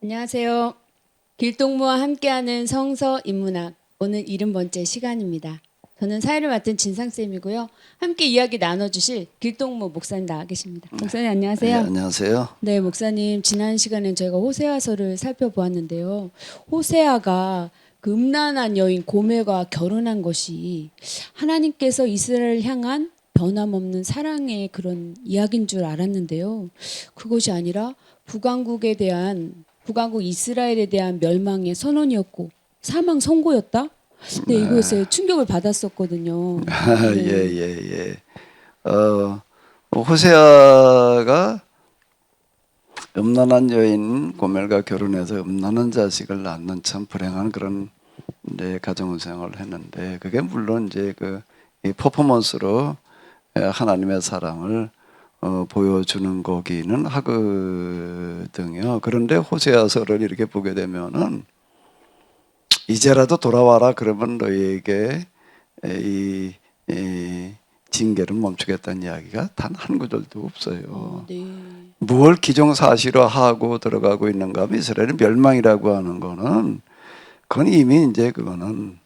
안녕하세요. 길동무와 함께하는 성서 인문학 오늘 70번째 시간입니다. 저는 사회를 맡은 진상쌤이고요. 함께 이야기 나눠주실 길동무 목사님 나와 계십니다. 목사님 안녕하세요. 네, 안녕하세요. 네, 목사님 지난 시간엔 저희가 호세아서를 살펴보았는데요. 호세아가 그 음란한 여인 고멜과 결혼한 것이 하나님께서 이스라엘을 향한 변함없는 사랑의 그런 이야기인 줄 알았는데요. 그것이 아니라 북왕국 이스라엘에 대한 멸망의 선언이었고 사망 선고였다. 네, 이거에서 충격을 받았었거든요. 예. 호세아가 음란한 여인 고멜과 결혼해서 음란한 자식을 낳는 참 불행한 그런 이제 가정 생활을 했는데, 그게 물론 이제 이 퍼포먼스로 하나님의 사랑을 보여주는 거기는 하거든요. 그런데 호세아서를 이렇게 보게 되면은 이제라도 돌아와라, 그러면 너희에게 이 징계를 멈추겠다는 이야기가 단 한 구절도 없어요. 네. 무엇 기정사실화하고 들어가고 있는가 하면 이스라엘의 멸망이라고 하는 거는 그건 이미 이제 그거는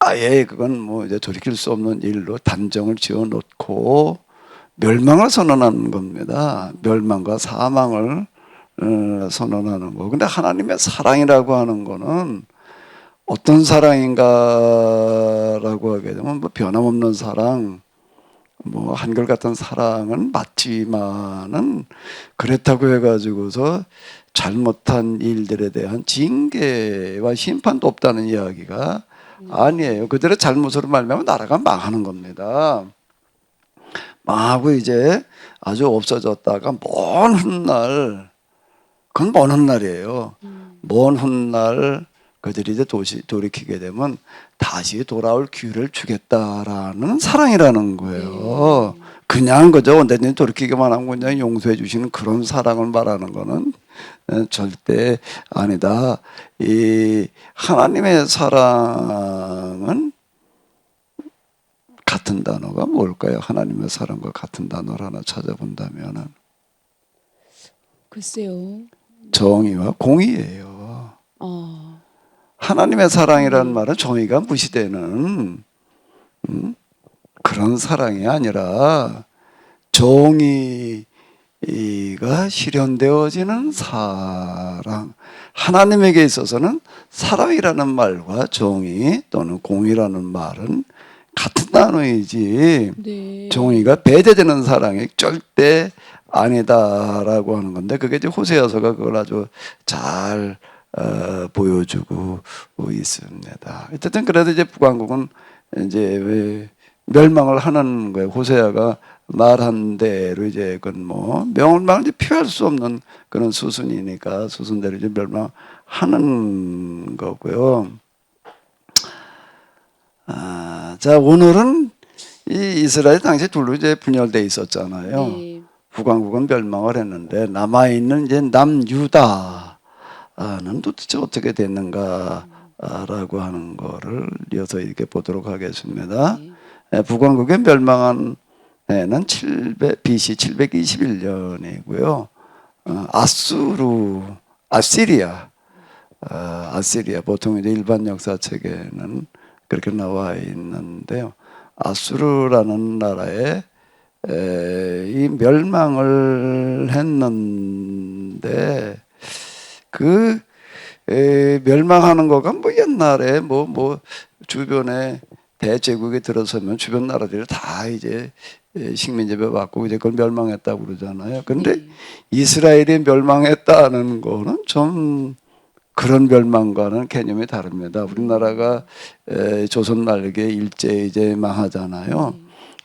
아예 그건 뭐 이제 돌이킬 수 없는 일로 단정을 지어 놓고 멸망을 선언하는 겁니다. 멸망과 사망을 선언하는 거. 근데 하나님의 사랑이라고 하는 거는 어떤 사랑인가라고 하게 되면 뭐 변함없는 사랑, 뭐 한결같은 사랑은 맞지만은 그렇다고 해가지고서 잘못한 일들에 대한 징계와 심판도 없다는 이야기가 아니에요. 그들의 잘못으로 말미암아 나라가 망하는 겁니다. 망하고 이제 아주 없어졌다가 먼 훗날, 그건 먼 훗날이에요. 먼 훗날 그들이 이제 돌이키게 되면 다시 돌아올 기회를 주겠다라는 사랑이라는 거예요. 그냥 그저 언제든지 돌이키기만 하면 그냥 용서해 주시는 그런 사랑을 말하는 거는 절대 아니다. 이 하나님의 사랑은 같은 단어가 뭘까요? 하나님의 사랑과 같은 단어를 하나 찾아본다면은 글쎄요. 정의와 공의예요. 하나님의 사랑이라는 말은 정의가 무시되는 그런 사랑이 아니라 정의가 실현되어지는 사랑. 하나님에게 있어서는 사랑이라는 말과 정의 또는 공의라는 말은 같은 단어이지, 네. 정의가 배제되는 사랑이 절대 아니다라고 하는 건데, 그게 이제 호세아서가 그걸 아주 잘 보여주고 있습니다. 어쨌든 그래도 이제 북왕국은 이제 왜 멸망을 하는 거예요. 호세아가 말한 대로 이제 그건 뭐 멸망을 이제 피할 수 없는 그런 수순이니까 수순대로 이제 멸망하는 거고요. 자, 오늘은 이 이스라엘 당시 둘로 이제 분열돼 있었잖아요. 네. 북왕국은 멸망을 했는데 남아 있는 이제 남유다는 도대체 어떻게 됐는가라고 하는 거를 이어서 이렇게 보도록 하겠습니다. 북왕국의 멸망한 해는 BC 721년이고요. 아시리아 보통 이제 일반 역사책에는 그렇게 나와 있는데요. 아수르라는 나라에 이 멸망을 했는데 그 멸망하는 거가 뭐 옛날에 뭐 주변에 대제국이 들어서면 주변 나라들이 다 이제 식민지배 받고 이제 그걸 멸망했다고 그러잖아요. 근데 이스라엘이 멸망했다는 거는 좀 그런 멸망과는 개념이 다릅니다. 우리나라가 조선 날개 일제 이제 망하잖아요.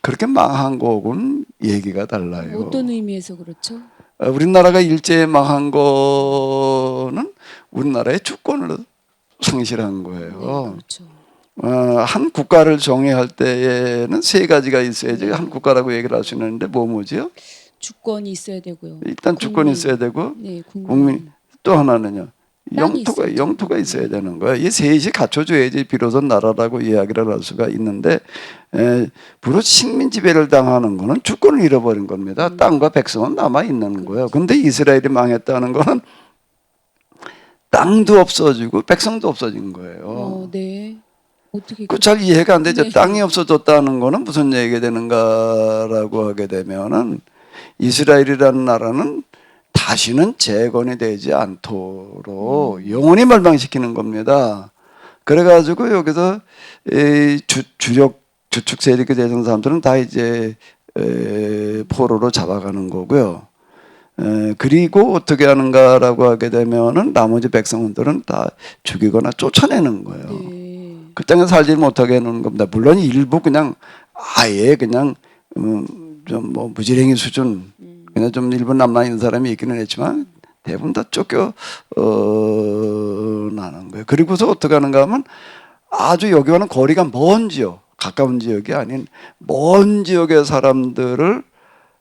그렇게 망한 거하고는 얘기가 달라요. 어떤 의미에서 그렇죠? 우리나라가 일제에 망한 거는 우리나라의 주권을 상실한 거예요. 네, 그렇죠. 한 국가를 정의할 때에는 세 가지가 있어야지 한 국가라고 얘기를 할 수 있는데 뭐지요? 주권이 있어야 되고요. 일단 주권이 있어야 되고 네, 국민, 또 하나는요. 땅이 있어야죠. 영토가 있어야 되는 거예요. 이 셋이 갖춰줘야지 비로소 나라라고 이야기를 할 수가 있는데 비록 식민 지배를 당하는 거는 주권을 잃어버린 겁니다. 땅과 백성은 남아 있는 거예요. 근데 이스라엘이 망했다는 거는 땅도 없어지고 백성도 없어진 거예요. 네. 어떻게 그 잘 이해가 안 되죠. 네. 땅이 없어졌다는 거는 무슨 얘기가 되는가라고 하게 되면은 이스라엘이라는 나라는 다시는 재건이 되지 않도록 영원히 멸망시키는 겁니다. 그래가지고 여기서 이 주축 세력이 되는 사람들은 다 이제 포로로 잡아가는 거고요. 그리고 어떻게 하는가라고 하게 되면은 나머지 백성들은 다 죽이거나 쫓아내는 거예요. 네. 그 땅에 살지 못하게 해놓는 겁니다. 물론 일부 그냥 아예 그냥 좀 뭐 무지랭이 수준 그냥 좀 일부 남아 있는 사람이 있기는 했지만 대부분 다 쫓겨 나는 거예요. 그리고서 어떻게 하는가 하면 아주 여기와는 거리가 먼 지역, 가까운 지역이 아닌 먼 지역의 사람들을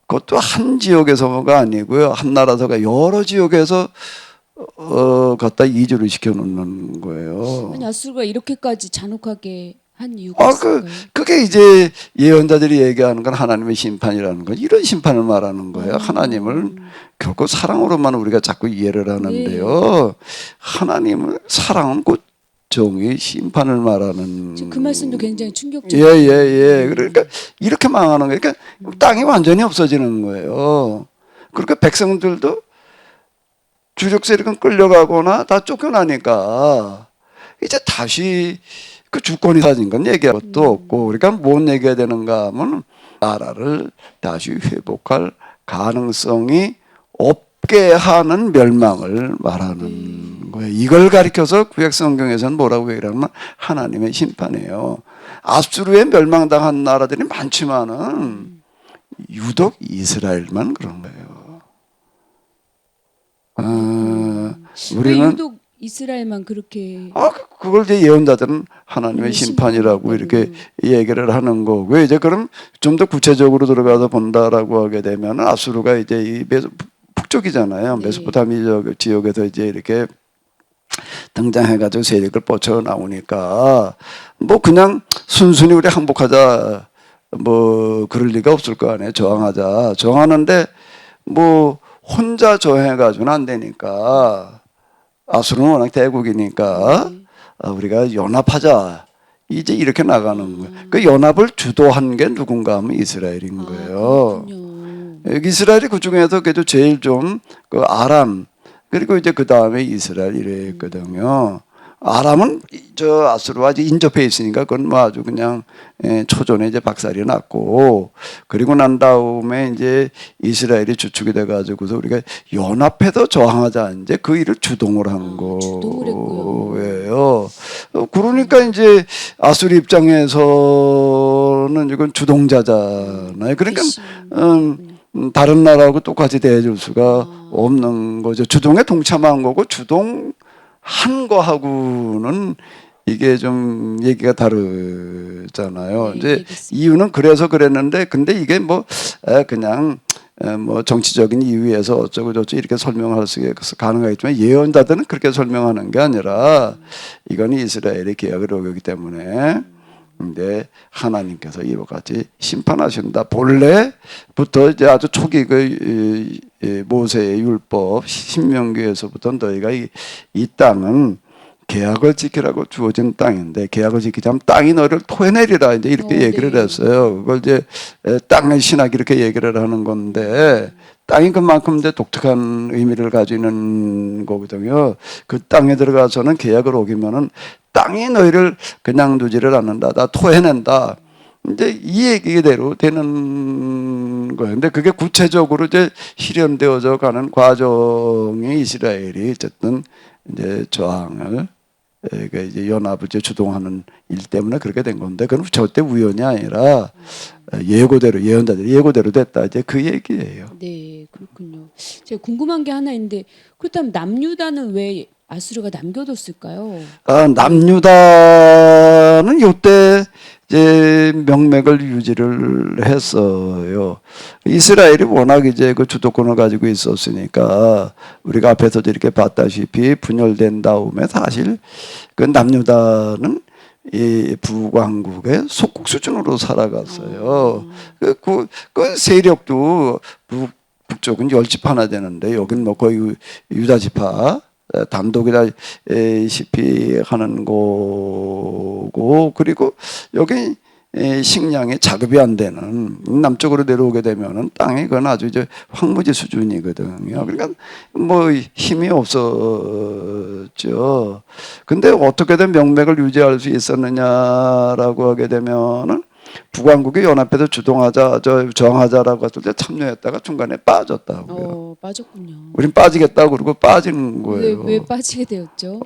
그것도 한 지역에서가 아니고요. 한 나라서가 여러 지역에서 갖다 이주를 시켜놓는 거예요. 아니 아수르가 이렇게까지 잔혹하게 한 이유가 있을까요? 그게 이제 예언자들이 얘기하는 건 하나님의 심판이라는 건 이런 심판을 말하는 거예요. 하나님을 결국 사랑으로만 우리가 자꾸 이해를 하는데요. 하나님은 사랑은 곧 정의 심판을 말하는. 지금 그 말씀도 굉장히 충격적이에요. 예. 그러니까 이렇게 망하는 거예요. 그러니까 땅이 완전히 없어지는 거예요. 그러니까 백성들도 주력 세력은 끌려가거나 다 쫓겨나니까 이제 다시 그 주권이 사진 건 얘기할 것도 없고 그러니까 뭔 얘기해야 되는가 하면 나라를 다시 회복할 가능성이 없게 하는 멸망을 말하는 거예요. 이걸 가리켜서 구약 성경에서는 뭐라고 얘기하면 하나님의 심판이에요. 아수르에 멸망당한 나라들이 많지만은 유독 이스라엘만 그런 거예요. 왜 우리는 유독 이스라엘만 그렇게 그걸 이제 예언자들은 하나님의 심판이라고 심판이라고. 이렇게 얘기를 하는 거고 이제 그럼 좀 더 구체적으로 들어가서 본다라고 하게 되면 아수르가 이제 이 북쪽이잖아요. 네. 메소포타미아 지역에서 이제 이렇게 등장해가지고 세력을 뻗쳐 나오니까 뭐 그냥 순순히 우리 항복하자 뭐 그럴 리가 없을 거 아니에요. 저항하자 저항하는데 뭐 혼자 저항해가지고는 안 되니까 아수르는 워낙 대국이니까 우리가 연합하자 이제 이렇게 나가는 거예요. 그 연합을 주도한 게 누군가 하면 이스라엘인 거예요. 이스라엘이 그 중에서 그래도 제일 좀 그 아람 그리고 이제 그 다음에 이스라엘 이랬거든요. 아람은 저 아수르와 인접해 있으니까 그건 뭐 아주 그냥 초전에 이제 박살이 났고 그리고 난 다음에 이제 이스라엘이 주축이 돼가지고서 우리가 연합해서 저항하자 이제 그 일을 주동을 한 거예요. 그러니까 이제 아수르 입장에서는 이건 주동자잖아요. 그러니까 다른 나라하고 똑같이 대해줄 수가 없는 거죠. 주동에 동참한 거고 주동한 거하고는 이게 좀 얘기가 다르잖아요. 네, 이제 알겠습니다. 이유는 그래서 그랬는데 근데 이게 뭐 그냥 뭐 정치적인 이유에서 어쩌고 저쩌고 이렇게 설명할 수 가능하겠지만 예언자들은 그렇게 설명하는 게 아니라 이건 이스라엘의 계약을 어겼기 때문에 근데 하나님께서 이와 같이 심판하신다. 본래부터 이제 아주 초기 그 모세의 율법 신명기에서부터 너희가 이 땅은 계약을 지키라고 주어진 땅인데 계약을 지키지 않으면 땅이 너를 토해내리라 이제 이렇게 얘기를 네. 했어요. 그걸 이제 땅의 신학 이렇게 얘기를 하는 건데 땅이 그만큼 이제 독특한 의미를 가지는 거거든요. 그 땅에 들어가서는 계약을 어기면은 땅이 너희를 그냥 두지를 않는다. 다 토해낸다. 이제 이 얘기대로 되는 거예요. 근데 그게 구체적으로 이제 실현되어져 가는 과정이 이스라엘이 어쨌든 이제 저항을 그러니까 이제 연합을 이제 주동하는 일 때문에 그렇게 된 건데 그건 절대 우연이 아니라 예고대로 예언자들이 예고대로 됐다 이제 그 얘기예요. 네, 그렇군요. 제가 궁금한 게 하나 있는데 그렇다면 남유다는 왜 아수르가 남겨뒀을까요? 남유다는 요때 이제 명맥을 유지를 했어요. 이스라엘이 워낙 이제 그 주도권을 가지고 있었으니까 우리가 앞에서도 이렇게 봤다시피 분열된 다음에 사실 그 남유다는 이 북왕국의 속국 수준으로 살아갔어요. 그 세력도 북쪽은 10집 하나 되는데 여긴 뭐 거의 유다 지파 단독이다시피 하는 거고, 그리고 여기 식량이 자급이 안 되는 남쪽으로 내려오게 되면은 땅이 그건 아주 이제 황무지 수준이거든요. 그러니까 뭐 힘이 없었죠. 근데 어떻게든 명맥을 유지할 수 있었느냐라고 하게 되면은 북왕국이 연합해서 저항하자라고 했을 때 참여했다가 중간에 빠졌다고요. 빠졌군요. 우린 빠지겠다고 그러고 빠진 거예요. 왜 빠지게 되었죠?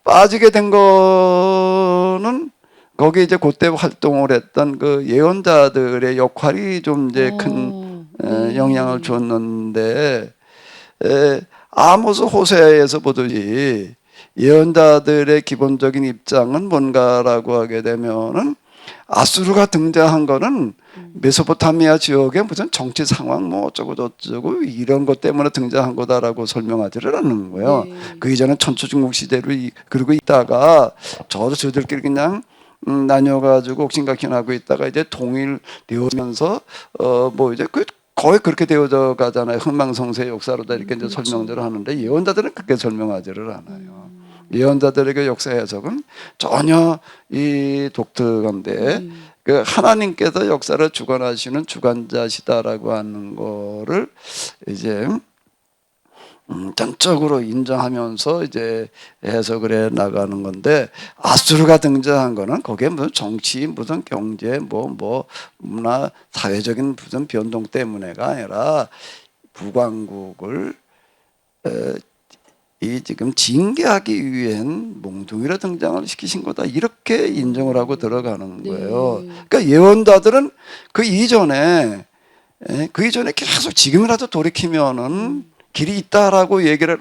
빠지게 된 거는 거기 이제 그때 활동을 했던 그 예언자들의 역할이 좀 이제 큰 영향을 줬는데, 아모스 호세아에서 보듯이 예언자들의 기본적인 입장은 뭔가라고 하게 되면은 아수르가 등장한 거는 메소포타미아 지역의 무슨 정치 상황 뭐 어쩌고 저쩌고 이런 것 때문에 등장한 거다라고 설명하지를 않는 거예요. 네. 그 이전에 천초중국 시대로 그러고 있다가 저들끼리 그냥 나뉘어가지고 옥신각신하고 있다가 이제 통일되면서 뭐 이제 거의 그렇게 되어져 가잖아요. 흥망성쇠의 역사로다 이렇게 이제 그렇죠. 설명들을 하는데 예언자들은 그렇게 설명하지를 않아요. 예언자들에게 역사 해석은 전혀 이 독특한데 그 하나님께서 역사를 주관하시는 주관자시다라고 하는 거를 이제 전적으로 인정하면서 이제 해석을 해 나가는 건데, 아수르가 등장한 거는 거기에 무슨 정치, 무슨 경제, 뭐 문화, 사회적인 무슨 변동 때문에가 아니라 북왕국을 이 지금 징계하기 위한 몽둥이로 등장을 시키신 거다 이렇게 인정을 하고 들어가는 거예요. 그러니까 예언자들은 그 이전에 계속 지금이라도 돌이키면은 길이 있다라고 얘기를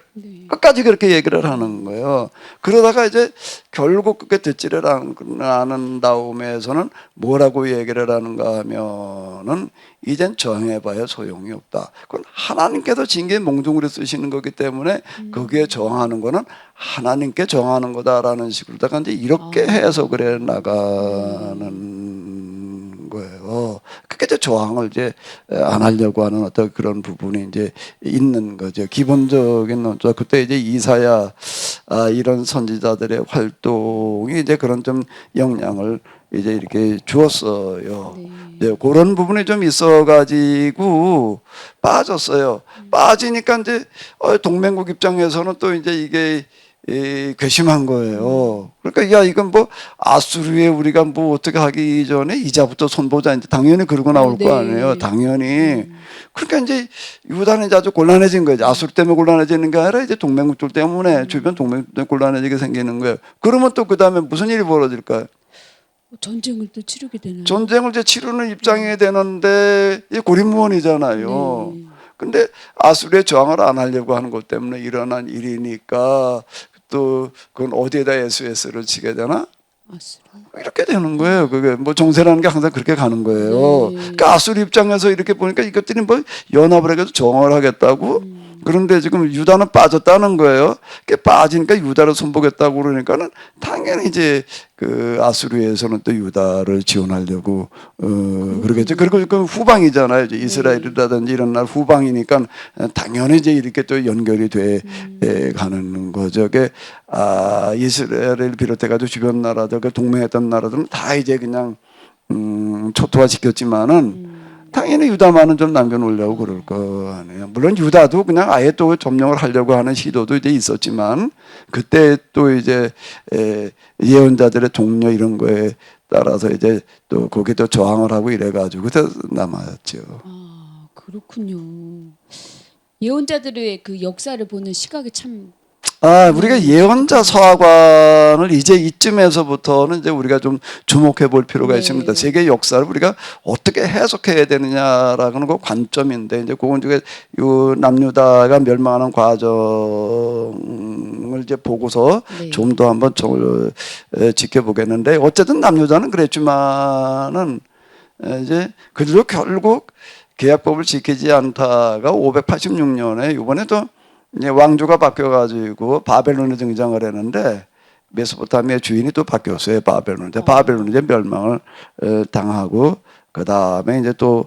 끝까지 그렇게 얘기를 하는 거예요. 그러다가 이제 결국 그게 듣지를 않은 다음에서는 뭐라고 얘기를 하는가 하면은 이젠 저항해봐야 소용이 없다. 그건 하나님께서 징계 몽둥이로 쓰시는 거기 때문에 거기에 저항하는 거는 하나님께 저항하는 거다라는 식으로다가 이제 이렇게 해석을 해 나가는 거예요. 그게 이제 저항을 이제 안 하려고 하는 어떤 그런 부분이 이제 있는 거죠. 기본적인 논조. 그때 이제 이사야 이런 선지자들의 활동이 이제 그런 좀 영향을 이제 이렇게 주었어요. 네, 그런 부분이 좀 있어가지고 빠졌어요. 빠지니까 이제 동맹국 입장에서는 또 이제 이게 괘씸한 거예요. 그러니까 야 이건 뭐 아수르에 우리가 뭐 어떻게 하기 전에 이자부터 손보자 이제 당연히 그러고 나올 거 아니에요. 당연히. 그러니까 이제 유다는 이제 아주 곤란해진 거예요. 아수르 때문에 곤란해지는 게 아니라 이제 동맹국들 때문에 주변 동맹국들 때문에 곤란해지게 생기는 거예요. 그러면 또 그 다음에 무슨 일이 벌어질까요? 전쟁을 또 치르게 되나요? 전쟁을 이제 치르는 입장이 되는데 이 고립무원이잖아요. 근데 아수르의 저항을 안 하려고 하는 것 때문에 일어난 일이니까 또 그건 어디에다 SOS를 치게 되나? 아수르. 이렇게 되는 거예요. 그게 뭐 정세라는 게 항상 그렇게 가는 거예요. 그러니까 아수르 입장에서 이렇게 보니까 이것들이 뭐 연합을 해서 정을 하겠다고. 그런데 지금 유다는 빠졌다는 거예요. 빠지니까 유다를 손보겠다고 그러니까는 당연히 이제 그 아수르에서는 또 유다를 지원하려고 그러겠죠. 그리고 그 후방이잖아요. 이제 이스라엘이라든지 이런 날 후방이니까 당연히 이제 이렇게 또 연결이 돼 가는 거죠. 이스라엘을 비롯해가지고 주변 나라들, 그 동맹했던 나라들은 다 이제 그냥 초토화 시켰지만은. 당연히 유다만은 좀 남겨놓으려고 그럴 거 아니에요. 물론 유다도 그냥 아예 또 점령을 하려고 하는 시도도 이제 있었지만 그때 또 이제 예언자들의 동료 이런 거에 따라서 이제 또 거기에 또 저항을 하고 이래가지고 그래서 남았죠. 그렇군요. 예언자들의 그 역사를 보는 시각이 참 우리가 예언자 서하관을 이제 이쯤에서부터는 이제 우리가 좀 주목해 볼 필요가 네. 있습니다. 세계 역사를 우리가 어떻게 해석해야 되느냐라는 거 관점인데 이제 그건 중에 요 남유다가 멸망하는 과정을 이제 보고서 네. 좀 더 한번 지켜보겠는데 어쨌든 남유다는 그랬지만은 이제 그들도 결국 계약법을 지키지 않다가 586년에 이번에도 이제 왕조가 바뀌어가지고 바벨론에 등장을 했는데 메소포타미아 주인이 또 바뀌었어요. 바벨론인데 바벨론 이제 멸망을 당하고 그 다음에 이제 또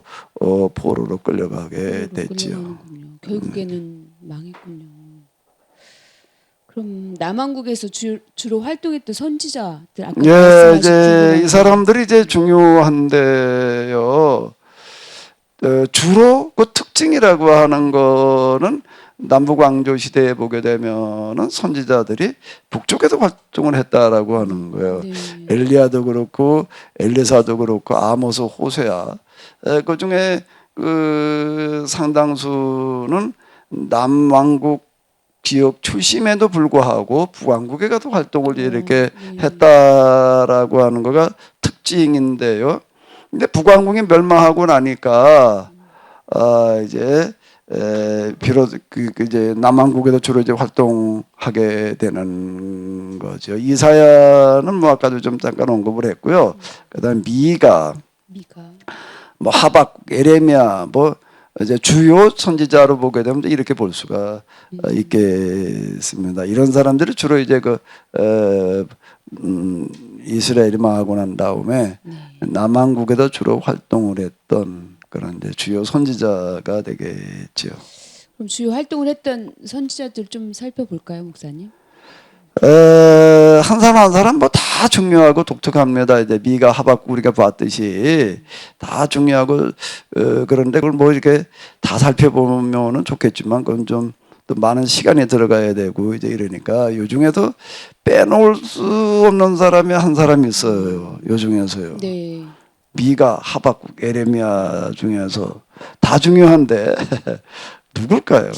포로로 끌려가게 됐지요. 끌려가는군요. 결국에는 망했군요. 그럼 남한국에서 주로 활동했던 선지자들 아까 예, 말씀하신 이제 분들은 이 사람들이 이제 중요한데요. 주로 그 특징이라고 하는 거는 남북 왕조 시대에 보게 되면은 선지자들이 북쪽에서 활동을 했다라고 하는 거예요. 네. 엘리야도 그렇고 엘리사도 그렇고 아모스, 호세아. 그 중에 그 상당수는 남왕국 지역 출심에도 불구하고 북왕국에 가도 활동을 이렇게 했다라고 하는 거가 특징인데요. 근데 북왕국이 멸망하고 나니까 이제 비로소 이제 남한국에도 주로 이제 활동하게 되는 거죠. 이사야는 뭐 아까도 좀 잠깐 언급을 했고요. 그다음 미가, 뭐 하박국, 에레미야, 뭐 이제 주요 선지자로 보게 되면 이렇게 볼 수가 있겠습니다. 이런 사람들이 주로 이제 이스라엘이 망하고 난 다음에 남한국에도 주로 활동을 했던 그런 이제 주요 선지자가 되겠죠. 그럼 주요 활동을 했던 선지자들 좀 살펴볼까요, 목사님? 한 사람 한 사람 뭐 다 중요하고 독특합니다. 이제 미가 하박국 우리가 봤듯이 다 중요하고 그런데 그걸 뭐 이렇게 다 살펴보면은 좋겠지만 그건 좀 또 많은 시간이 들어가야 되고 이제 이러니까 요 중에도 빼놓을 수 없는 사람이 한 사람이 있어요. 요 중에서요. 네. 미가, 하박국, 에레미야 중에서 다 중요한데 누굴까요?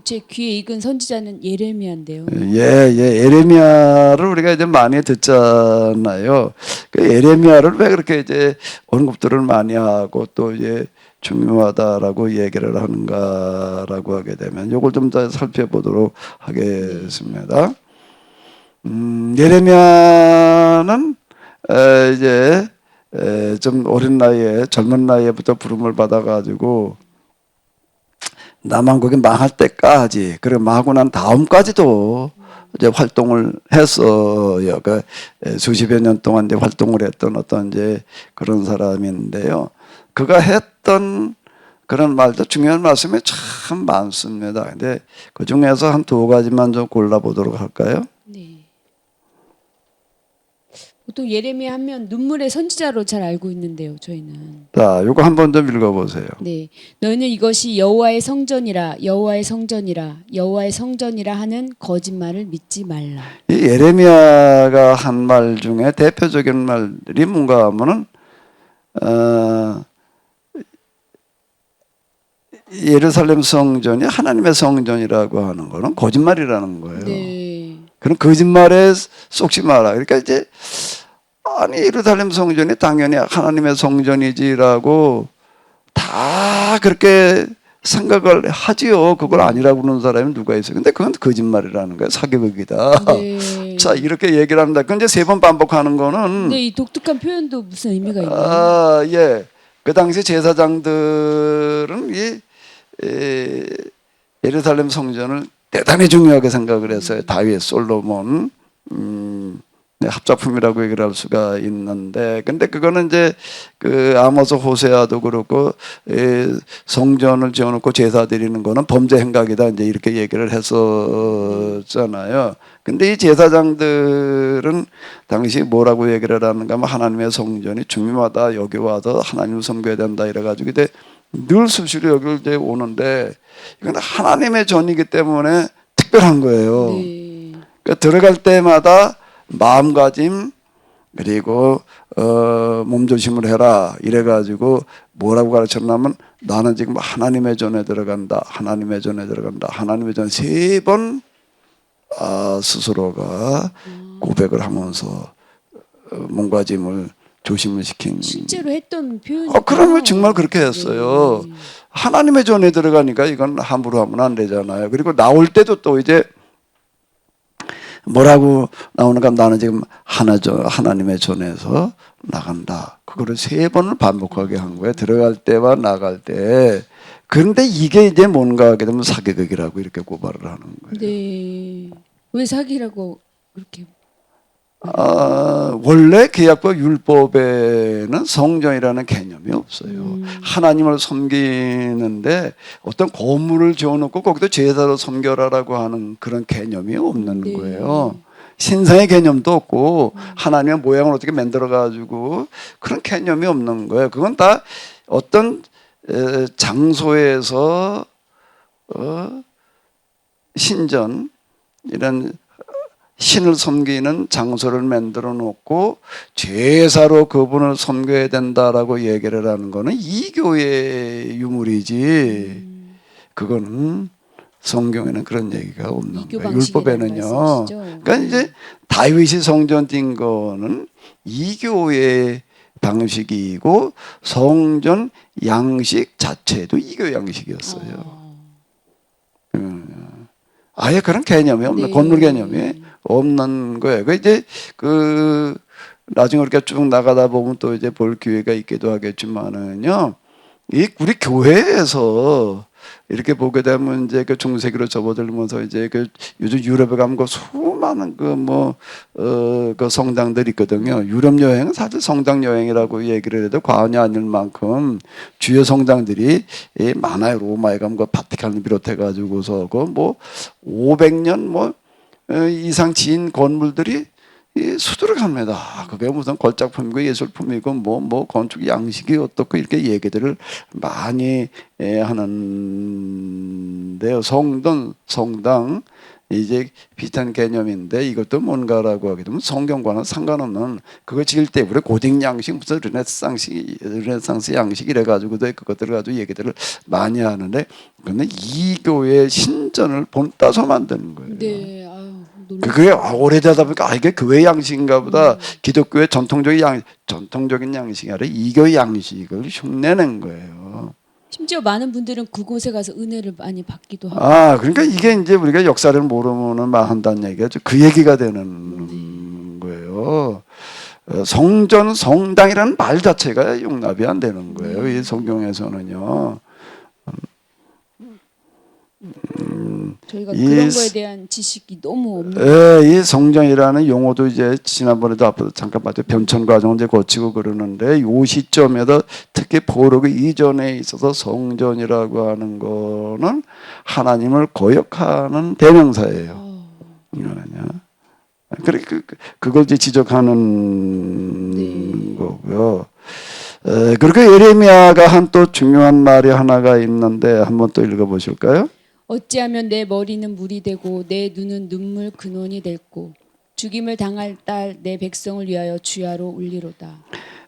제 귀에 익은 선지자는 예레미야인데요. 에레미야를 우리가 이제 많이 듣잖아요. 그 에레미야를 왜 그렇게 이제 언급들을 많이 하고 또 이제 중요하다라고 얘기를 하는가라고 하게 되면 이걸 좀 더 살펴보도록 하겠습니다. 예레미야는 이제 좀 어린 나이에 젊은 나이에부터 부름을 받아가지고 남한국이 망할 때까지 그리고 망하고 난 다음까지도 이제 활동을 했어요. 그 수십여 년 동안 이제 활동을 했던 어떤 이제 그런 사람인데요. 그가 했던 그런 말도 중요한 말씀이 참 많습니다. 근데 그 중에서 한 두 가지만 좀 골라보도록 할까요? 네. 보통 예레미야 하면 눈물의 선지자로 잘 알고 있는데요, 저희는. 자, 이거 한 번 좀 읽어보세요. 네, 너희는 이것이 여호와의 성전이라, 여호와의 성전이라, 여호와의 성전이라 하는 거짓말을 믿지 말라. 이 예레미야가 한 말 중에 대표적인 말이 뭔가 하면은 예루살렘 성전이 하나님의 성전이라고 하는 거는 거짓말이라는 거예요. 네. 그런 거짓말에 속지 마라. 그러니까 이제 아니 예루살렘 성전이 당연히 하나님의 성전이지라고 다 그렇게 생각을 하지요. 그걸 아니라고 그러는 사람이 누가 있어요. 근데 그건 거짓말이라는 거예요. 사기극이다. 네. 자, 이렇게 얘기를 합니다. 근데 세 번 반복하는 거는 근데 이 독특한 표현도 무슨 의미가 있나요? 예. 그 당시 제사장들은 예루살렘 성전을 대단히 중요하게 생각을 했어요. 다윗, 솔로몬, 합작품이라고 얘기를 할 수가 있는데, 근데 그거는 이제 그 아모스 호세아도 그렇고 성전을 지어놓고 제사 드리는 거는 범죄 행각이다 이제 이렇게 얘기를 했었잖아요. 근데 이 제사장들은 당시 뭐라고 얘기를 하는가 하면 하나님의 성전이 중요하다, 여기 와서 하나님을 섬겨야 된다 이래가지고 이제 늘 수시로 여기 이제 오는데 이건 하나님의 전이기 때문에 특별한 거예요. 네. 그러니까 들어갈 때마다 마음가짐 그리고 몸조심을 해라 이래가지고 뭐라고 가르쳤냐면 나는 지금 하나님의 전에 들어간다, 하나님의 전에 들어간다, 하나님의 전 세 번 스스로가 고백을 하면서 몸가짐을 조심을 시킨. 실제로 했던 표현이요. 그러면 정말 그렇게 했어요. 네. 하나님의 전에 들어가니까 이건 함부로 하면 안 되잖아요. 그리고 나올 때도 또 이제 뭐라고 나오는가, 나는 지금 하나님의 전에서 나간다. 그거를 3번을 반복하게 한 거예요. 들어갈 때와 나갈 때. 그런데 이게 이제 뭔가 하게 되면 사기극이라고 이렇게 고발을 하는 거예요. 네. 왜 사기라고 그렇게? 원래 계약과 율법에는 성전이라는 개념이 없어요. 하나님을 섬기는데 어떤 건물을 지어놓고 거기도 제사로 섬겨라라고 하는 그런 개념이 없는 네. 거예요. 신상의 개념도 없고 하나님의 모양을 어떻게 만들어 가지고 그런 개념이 없는 거예요. 그건 다 어떤 장소에서 신전 이런 신을 섬기는 장소를 만들어 놓고 제사로 그분을 섬겨야 된다라고 얘기를 하는 거는 이 교회의 유물이지, 그거는 성경에는 그런 얘기가 없는 이교 거예요. 방식이라는 율법에는요. 말씀이시죠? 그러니까 이제 다윗이 성전 뛴 거는 이 교회의 방식이고 성전 양식 자체도 이교 양식이었어요. 아예 그런 개념이 없는, 네. 건물 개념이 없는 거예요. 그 이제 나중에 이렇게 쭉 나가다 보면 또 이제 볼 기회가 있기도 하겠지만은요, 이 우리 교회에서 이렇게 보게 되면 이제 그 중세기로 접어들면서 이제 그 요즘 유럽에 가면 그 수많은 그 성당들이 있거든요. 유럽 여행은 사실 성당 여행이라고 얘기를 해도 과언이 아닐 만큼 주요 성당들이 많아요. 로마에 가면 그 바티칸을 비롯해 가지고서 그 뭐 500년 이상 지은 건물들이 수두룩합니다. 그게 무슨 걸작품이고 예술품이고 뭐 건축 양식이 어떻고 이렇게 얘기들을 많이 하는데요. 성당 이제 비슷한 개념인데 이것도 뭔가라고 하게 되면 성경과는 상관없는, 그거 지을 때 우리 고딕 양식 무슨 르네상스 양식 이래 가지고도 그것들을 가지고 얘기들을 많이 하는데, 근데 이 교회의 신전을 본따서 만드는 거예요. 네. 아유, 그게 오래되다 보니까 이게 교회 양식인가 보다. 기독교의 전통적인 양식이 아니라 이교 양식을 흉내낸 거예요. 심지어 많은 분들은 그곳에 가서 은혜를 많이 받기도 하고. 그러니까 이게 이제 우리가 역사를 모르면은 막 한다는 얘기가 그 얘기가 되는 거예요. 성전, 성당이라는 말 자체가 용납이 안 되는 거예요. 이 성경에서는요. 저희가 이 그런 거에 대한 지식이 너무 없는. 이 성전이라는 용어도 이제 지난번에도 앞에서 잠깐 봤죠. 변천 과정을 이제 거치고 그러는데 요 시점에서 특히 포로기 이전에 있어서 성전이라고 하는 거는 하나님을 거역하는 대명사예요. 그래 그걸 이제 지적하는 거고요. 그리고 예레미야가 한 또 중요한 말이 하나가 있는데 한번 또 읽어보실까요? 어찌하면 내 머리는 물이 되고 내 눈은 눈물 근원이 될고 죽임을 당할 딸 내 백성을 위하여 주야로 울리로다.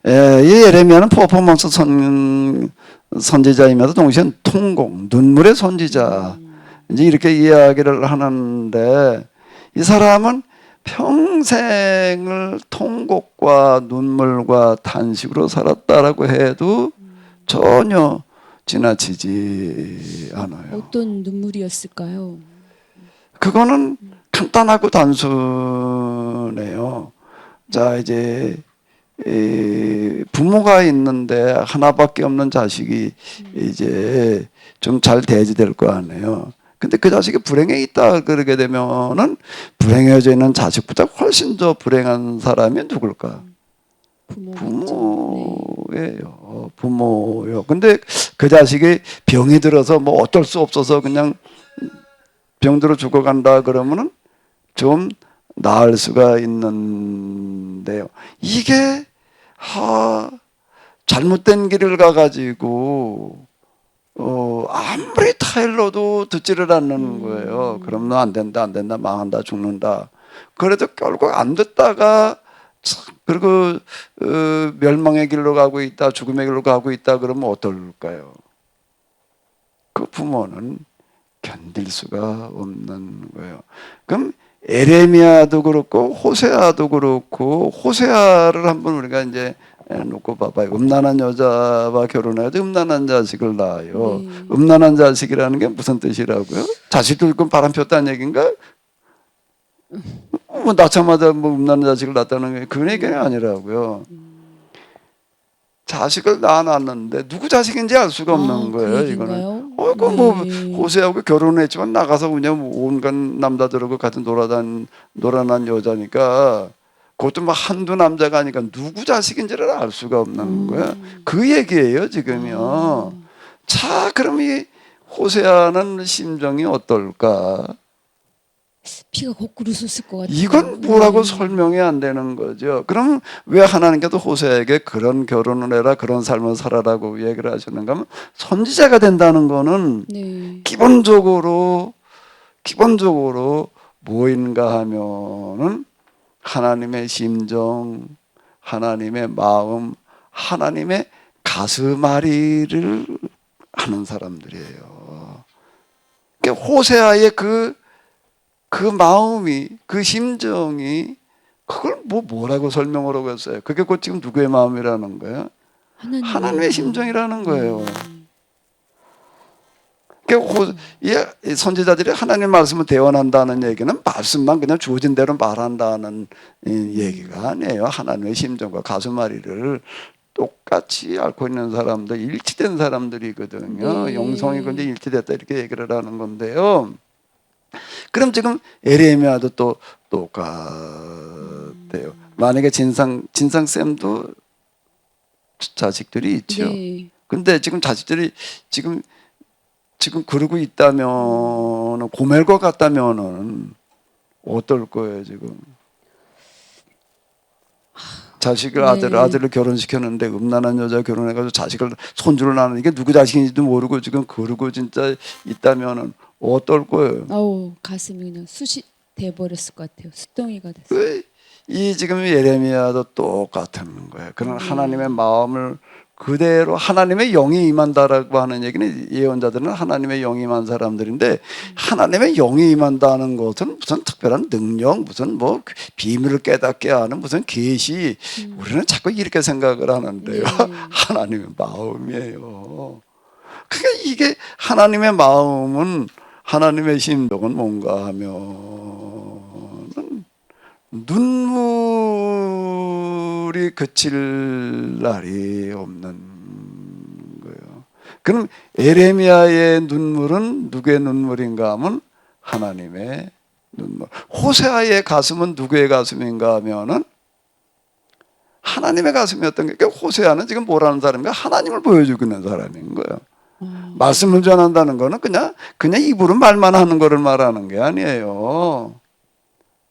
이 예레미야는 퍼포먼스 선지자이면서 동시에 통곡, 눈물의 선지자, 이제 이렇게 이야기를 하는데, 이 사람은 평생을 통곡과 눈물과 단식으로 살았다라고 해도 전혀 지나치지 않아요. 어떤 눈물이었을까요? 그거는 간단하고 단순해요. 자, 이제 부모가 있는데 하나밖에 없는 자식이 이제 좀 잘 대해질 거 아니에요. 근데 그 자식이 불행해 있다 그러게 되면은 불행해져 있는 자식보다 훨씬 더 불행한 사람이 누굴까? 부모예요. 부모요. 근데 그 자식이 병이 들어서 뭐 어쩔 수 없어서 그냥 병들어 죽어간다 그러면은 좀 나을 수가 있는데요. 이게 잘못된 길을 가가지고 아무리 타일러도 듣지를 않는 거예요. 그럼 너 안 된다, 망한다, 죽는다. 그래도 결국 안 듣다가 그리고 멸망의 길로 가고 있다, 죽음의 길로 가고 있다 그러면 어떨까요? 그 부모는 견딜 수가 없는 거예요. 그럼 에레미야도 그렇고 호세아도 그렇고 호세아를 한번 우리가 이제 놓고 봐봐요. 음란한 여자와 결혼해도 음란한 자식을 낳아요. 네. 음란한 자식이라는 게 무슨 뜻이라고요? 자식도 있고 바람 폈다는 얘기인가? 뭐 낳자마자 뭐 음란한 자식을 낳았다는 게 그런 얘기는 아니라고요. 자식을 낳아놨는데 누구 자식인지 알 수가 없는 그 거예요. 얘기인가요? 이거는 그뭐 네. 호세하고 결혼했지만 나가서 그냥 뭐 온갖 남자들하고 같이 놀아난 여자니까 그것도 뭐 한두 남자가 아니까 누구 자식인지를 알 수가 없는 거야. 그 얘기예요 지금요. 자, 그럼 이 호세아는 심정이 어떨까? 피가 거꾸로 솟을 것 같아요. 이건 뭐라고 네. 설명이 안 되는 거죠. 그럼 왜 하나님께서 호세아에게 그런 결혼을 해라, 그런 삶을 살아라고 얘기를 하시는가 하면 선지자가 된다는 거는 네. 기본적으로 뭐인가 하면은 하나님의 심정, 하나님의 마음, 하나님의 가슴앓이를 하는 사람들이에요. 그러니까 호세아의 그 마음이, 그 심정이, 그걸 뭐라고 설명을 하고 했어요? 그게 곧 지금 누구의 마음이라는 거예요? 하나님의 심정이라는 거예요. 그러니까 이 선지자들이 하나님의 말씀을 대언한다는 얘기는 말씀만 그냥 주어진 대로 말한다는 얘기가 아니에요. 하나님의 심정과 가슴앓이를 똑같이 앓고 있는 사람들, 일치된 사람들이거든요. 네. 영성이 근데 일치됐다 이렇게 얘기를 하는 건데요. 그럼 지금 에레미야도 또 똑같아요. 만약에 진상 쌤도 자식들이 있죠. 네. 근데 지금 자식들이 지금 그러고 있다면 고멜 것 같다면은 어떨 거예요 지금? 자식을 네. 아들을 결혼시켰는데 음란한 여자 결혼해가지고 자식을 손주를 낳는 이게 누구 자식인지도 모르고 지금 그러고 진짜 있다면은 어떨 거예요? 아우 가슴이 그냥 숯이 돼버렸을 것 같아요. 숯덩이가 됐어요. 이 지금 예레미야도 똑같은 거예요. 그런 네. 하나님의 마음을 그대로 하나님의 영이 임한다라고 하는 얘기는 예언자들은 하나님의 영이 임한 사람들인데 하나님의 영이 임한다는 것은 무슨 특별한 능력, 무슨 뭐 비밀을 깨닫게 하는 무슨 계시 우리는 자꾸 이렇게 생각을 하는데요. 네. 하나님의 마음이에요. 그러니까 이게 하나님의 마음은 하나님의 심정은 뭔가 하면 눈물이 그칠 날이 없는 거예요. 그럼 에레미야의 눈물은 누구의 눈물인가 하면 하나님의 눈물. 호세아의 가슴은 누구의 가슴인가 하면은 하나님의 가슴이었던 게 그러니까 호세아는 지금 뭐라는 사람인가? 하나님을 보여주고 있는 사람인 거예요. 말씀을 전한다는 거는 그냥 입으로 말만 하는 거를 말하는 게 아니에요.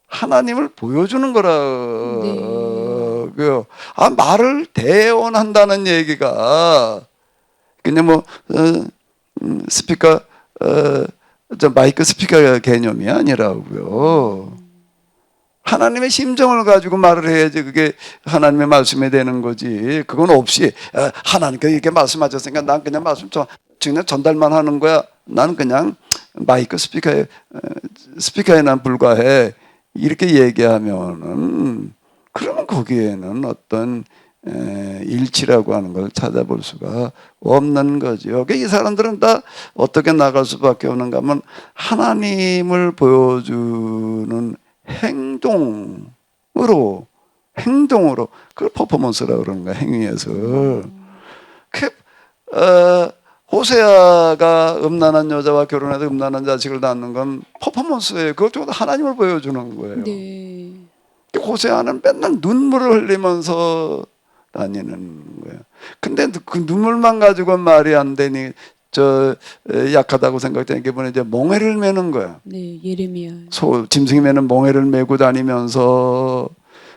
하나님을 보여주는 거라고요. 말을 대언한다는 얘기가 그냥 뭐 스피커 마이크 스피커 개념이 아니라고요. 하나님의 심정을 가지고 말을 해야지 그게 하나님의 말씀이 되는 거지. 그건 없이 하나님께 이렇게 말씀하셨으니까 난 그냥 말씀 그냥 전달만 하는 거야. 나는 그냥 마이크 스피커에 난 불과해. 이렇게 얘기하면은 그러면 거기에는 어떤 일치라고 하는 걸 찾아볼 수가 없는 거죠. 그러니까 이 사람들은 다 어떻게 나갈 수밖에 없는가 하면 하나님을 보여주는 행동으로 그걸 퍼포먼스라고 그러는 거야. 행위에서. 호세아가 음란한 여자와 결혼해서 음란한 자식을 낳는 건 퍼포먼스예요. 그것도 하나님을 보여주는 거예요. 네. 호세아는 맨날 눈물을 흘리면서 다니는 거예요. 근데 그 눈물만 가지고 말이 안 되니 약하다고 생각되는 게 뭐냐 이제 멍에를 매는 거야. 네, 예레미야. 짐승이 매는 멍에를 메고 다니면서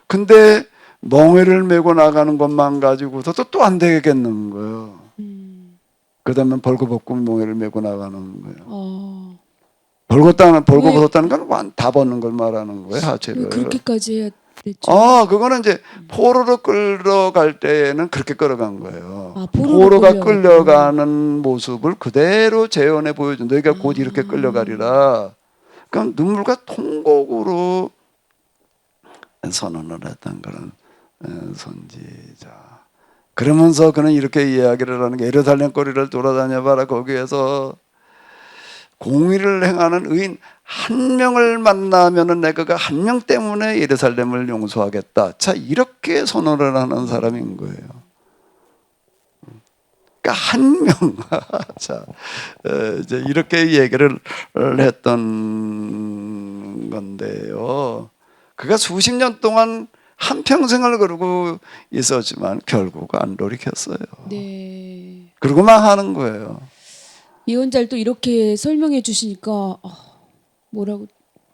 근데 멍에를 메고 나가는 것만 가지고서 또 안 되겠는 거예요. 그러면 벌거벗고 멍에를 메고 나가는 거예요. 벌거벗었다는 건 다 벗는 걸 말하는 거예요. 하체를. 그렇게까지 해야 됐죠. 그거는 이제 포로로 끌어갈 때는 그렇게 끌어간 거예요. 포로로 포로가 끌려가는 모습을 그대로 재현해 보여준. 너희가 곧 이렇게 끌려가리라. 그럼 눈물과 통곡으로 선언을 했던 그런 선지자. 그러면서 그는 이렇게 이야기를 하는 게 예루살렘 거리를 돌아다녀봐라. 거기에서 공의를 행하는 의인 한 명을 만나면은 내가 그 한 명 때문에 예루살렘을 용서하겠다. 자, 이렇게 선언을 하는 사람인 거예요. 그러니까 한 명. 자, 이제 이렇게 얘기를 했던 건데요. 그가 수십 년 동안 한평생을 그러고 있었지만 결국 안 돌이켰어요. 네. 그러고만 하는 거예요. 예언자를 또 이렇게 설명해 주시니까 뭐라고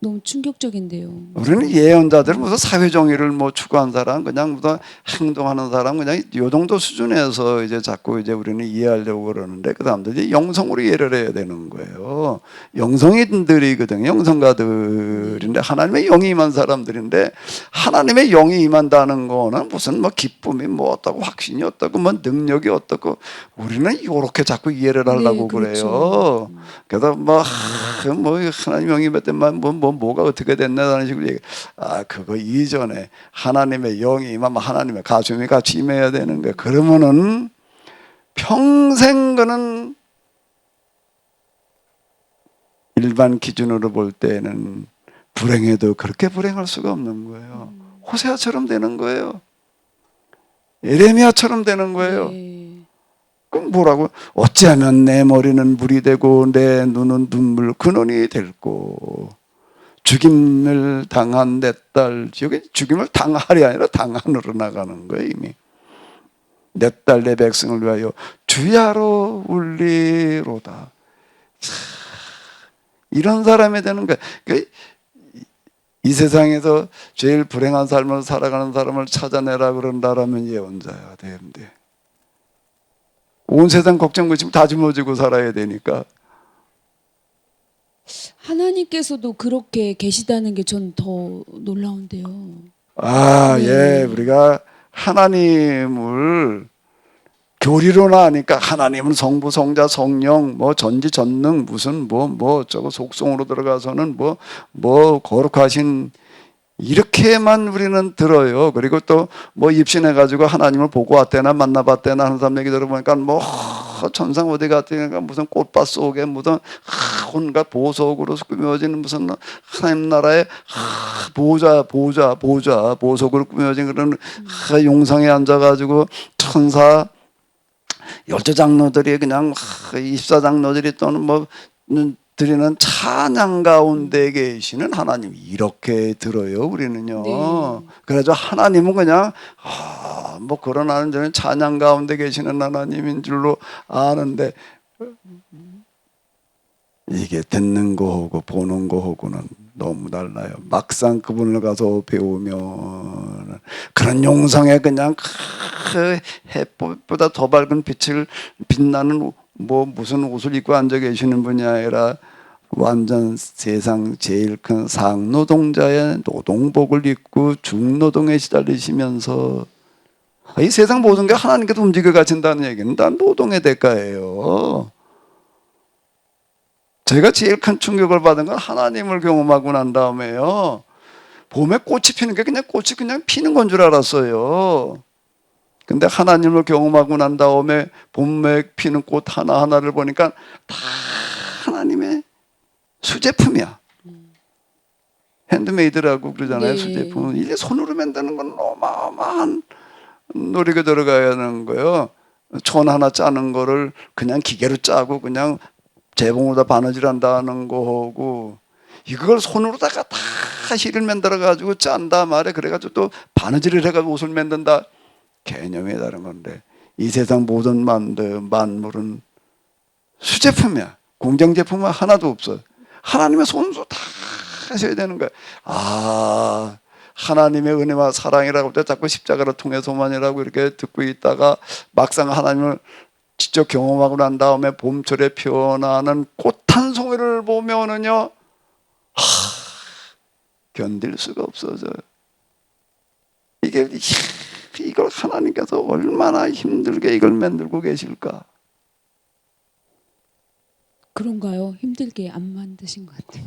너무 충격적인데요. 우리는 예언자들 무슨 사회정의를 뭐 추구한 사람, 그냥 무슨 행동하는 사람, 그냥 요 정도 수준에서 이제 자꾸 이제 우리는 이해하려고 그러는데 그 사람들이 영성으로 이해를 해야 되는 거예요. 영성인들이거든요. 영성가들인데 하나님의 영이 임한 사람들인데 하나님의 영이 임한다는 거는 무슨 뭐 기쁨이 뭐 어떻고 확신이 어떻고 뭐 능력이 어떻고 우리는 이렇게 자꾸 이해를 하려고 네, 그렇죠. 그래요. 그래서 뭐 하나님 영이 임할 때만 뭐가 어떻게 됐나라는 식으로 얘기. 그거 이전에 하나님의 영이 임하면 하나님의 가슴이 같이 임해야 되는 거예요. 그러면은 평생 그는 일반 기준으로 볼 때는 불행해도 그렇게 불행할 수가 없는 거예요. 호세아처럼 되는 거예요. 에레미야처럼 되는 거예요. 네. 그럼 뭐라고? 어찌하면 내 머리는 물이 되고 내 눈은 눈물 근원이 될고 죽임을 당한 내 딸, 여기 죽임을 당할이 아니라 당한으로 나가는 거예요. 이미 내 딸 내 백성을 위하여 주야로 울리로다. 이런 사람이 되는 거예요. 이 세상에서 제일 불행한 삶을 살아가는 사람을 찾아내라 그런다라면 예언자야 되는데 온 세상 걱정 거치고 다 짊어지고 살아야 되니까. 하나님께서도 그렇게 계시다는 게 전 더 놀라운데요. 예, 우리가 하나님을 교리로나 하니까 하나님은 성부, 성자, 성령, 뭐 전지, 전능, 무슨 저거 속성으로 들어가서는 뭐 거룩하신 이렇게만 우리는 들어요. 그리고 또 뭐 입신해가지고 하나님을 보고 왔대나 만나봤대나 하는 사람 얘기 들어보니까 뭐 천상 어디 갔다니까 무슨 꽃밭 속에 무슨 온갖 보석으로 꾸며진 무슨 하나님 나라의 보석으로 꾸며진 그런 용상에 앉아가지고 천사 12장로들이 그냥 24장로들이 또는 뭐 드리는 찬양 가운데 계시는 하나님 이렇게 들어요 우리는요. 네. 그래서 하나님은 그냥 뭐 그러나는 저는 찬양 가운데 계시는 하나님인 줄로 아는데 이게 듣는 거하고 보는 거하고는 너무 달라요. 막상 그분을 가서 배우면 그런 용성에 그냥 그 햇빛보다 더 밝은 빛을 빛나는 뭐 무슨 옷을 입고 앉아 계시는 분이 아니라 완전 세상 제일 큰 상노동자의 노동복을 입고 중노동에 시달리시면서 이 세상 모든 게 하나님께서 움직여 가신다는 얘기는 다 노동의 대가예요. 제가 제일 큰 충격을 받은 건 하나님을 경험하고 난 다음에요. 봄에 꽃이 피는 게 그냥 꽃이 그냥 피는 건 줄 알았어요. 근데 하나님을 경험하고 난 다음에 봄에 피는 꽃 하나하나를 보니까 다 하나님의 수제품이야. 핸드메이드라고 그러잖아요. 네. 수제품. 이게 손으로 만드는 건 어마어마한 노력이 들어가야 하는 거예요. 천 하나 짜는 거를 그냥 기계로 짜고 그냥 재봉으로다 바느질 한다는 거고 이걸 손으로다가 다 실을 만들어 가지고 짠다 말에 그래가지고 또 바느질을 해가지고 옷을 만든다. 개념이 다른 건데 이 세상 모든 만물은 수제품이야. 공장 제품은 하나도 없어. 하나님의 손수 다 하셔야 되는 거야. 하나님의 은혜와 사랑이라고 할 때 자꾸 십자가를 통해서만이라고 이렇게 듣고 있다가 막상 하나님을 직접 경험하고 난 다음에 봄철에 피어나는 꽃 한 송이를 보면은요, 견딜 수가 없어져요. 이걸 하나님께서 얼마나 힘들게 이걸 만들고 계실까? 그런가요? 힘들게 안 만드신 것 같아요.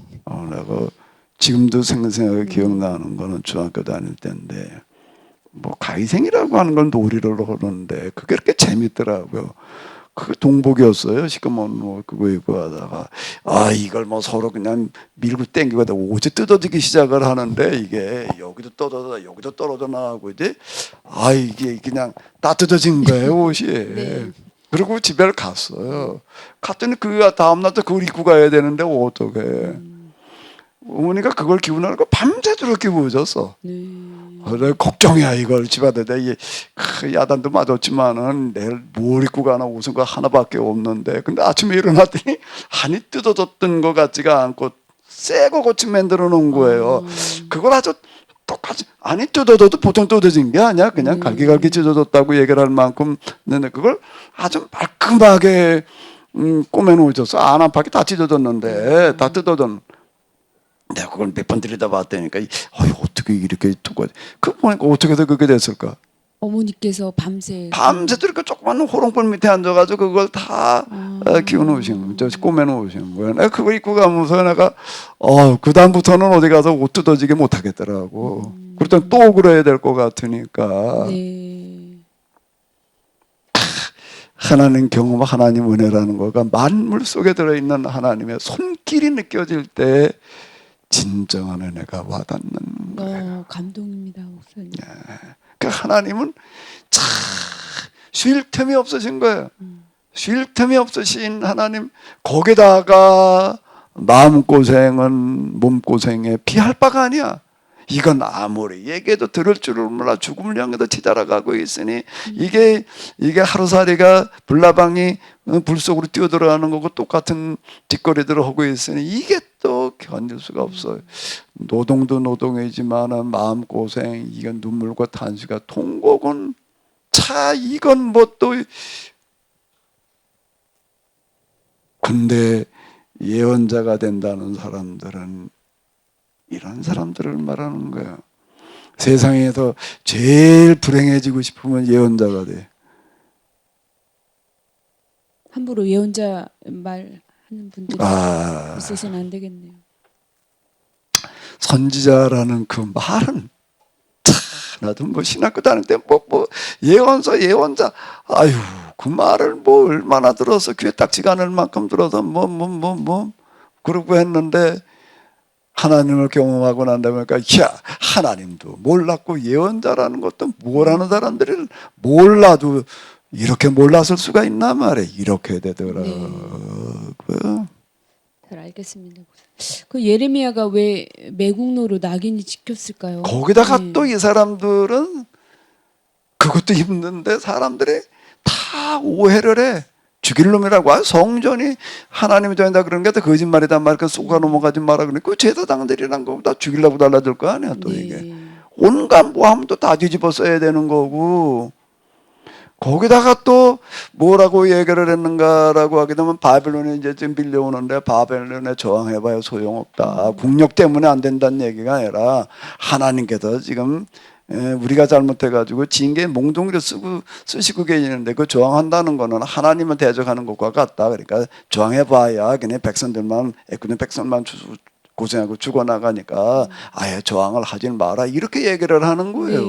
내가 지금도 생생하게 기억나는 거는 중학교 다닐 때인데 뭐 가위생이라고 하는 건 놀이를 하는데 그게 그렇게 재밌더라고요. 그 동복이었어요. 시커먼 뭐 그거 입고 하다가 이걸 뭐 서로 그냥 밀고 땡기고 하다가 옷이 뜯어지기 시작을 하는데 이게 여기도 떨어져 여기도 떨어져 나가고 이제 이게 그냥 따뜻해진 거예요 옷이. 네. 그리고 집에 갔어요. 갔더니 그 다음날 또 그걸 입고 가야 되는데 어떡해. 어머니가 그걸 기운하고 밤새도록 입어줬어. 네. 그래 걱정이야 이걸 집안에다 이게 야단도 맞았지만은 내일 뭘 입고 가나 옷은 거 하나밖에 없는데 근데 아침에 일어났더니 한이 뜯어졌던 것 같지가 않고 새거 고치 만들어 놓은 거예요. 그걸 아주 똑같이 안이 뜯어져도 보통 뜯어진 게 아니야. 그냥 갈기갈기 찢어졌다고 얘기를 할 만큼 근데 그걸 아주 말끔하게 꼬매놓으셨어. 안 아파게 다 찢어졌는데 다 뜯어졌는. 내가 그걸 몇 번 들여다봤다니까 어떻게 이렇게 두고 그 보니까 어떻게 해서 그렇게 됐을까? 어머니께서 밤새도록 그 조그만 호롱불 밑에 앉아가지고 그걸 다 기워놓으신 거죠. 꼬매놓으신 거예요. 내가 그거 입고 가면서 내가 그 다음부터는 어디 가서 옷 뜯어지게 못하겠더라고. 그랬더니 또 그래야 될 것 같으니까. 네. 하나님 경험, 하나님 은혜라는 거가 만물 속에 들어있는 하나님의 손길이 느껴질 때 진정한 은혜가 와닿는 거예요. 감동입니다, 목사님. 그 하나님은 참 쉴 틈이 없으신 거예요. 쉴 틈이 없으신 하나님 거기다가 마음고생은 몸고생에 비할 바가 아니야. 이건 아무리 얘기해도 들을 줄을 몰라 죽음을 향해서 치달아가고 있으니 이게 하루살이가 불나방이 불 속으로 뛰어들어가는 거고 똑같은 짓거리들을 하고 있으니 이게 또 견딜 수가 없어요. 노동도 노동이지만 마음고생 이건 눈물과 탄식과 통곡은 이건 뭐 또 근데 예언자가 된다는 사람들은 이런 사람들을 말하는 거야. 세상에서 제일 불행해지고 싶으면 예언자가 돼. 함부로 예언자 말하는 분들이 있어서는 안 되겠네요. 선지자라는 그 말은 나도 뭐 신학교 다닐 때 뭐 예언자 그 말을 뭐 얼마나 들어서 귀에 딱지가 않을 만큼 들어서 그러고 했는데 하나님을 경험하고 난 다음에 하나님도 몰랐고 예언자라는 것도 뭐라는 사람들이 몰라도 이렇게 몰랐을 수가 있나 말이에요. 이렇게 되더라고요. 잘 알겠습니다. 그 예레미야가 왜 매국노로 낙인이 찍혔을까요? 거기다가 또 이 사람들은 그것도 힘든데 사람들이 다 오해를 해. 죽일 놈이라고 성전이 하나님이 된다 그런 게 다 거짓말이다 말까 쏘가 넘어가지 마라 그러니까 그 제사장들이란 거 다 죽이려고 달라들 거 아니야 또 이게 온갖 모함도 다 뒤집어 써야 되는 거고 거기다가 또 뭐라고 얘기를 했는가라고 하게 되면 바벨론이 이제 지금 빌려오는데 바벨론에 저항해봐야 소용없다. 국력 때문에 안 된다는 얘기가 아니라 하나님께서 지금 우리가 잘못해가지고 징계 몽둥이를 쓰시고 계시는데 그 저항한다는 거는 하나님을 대적하는 것과 같다. 그러니까 저항해봐야 그냥 백성들만 애꿎은 백성만 고생하고 죽어나가니까 아예 저항을 하지 마라 이렇게 얘기를 하는 거예요.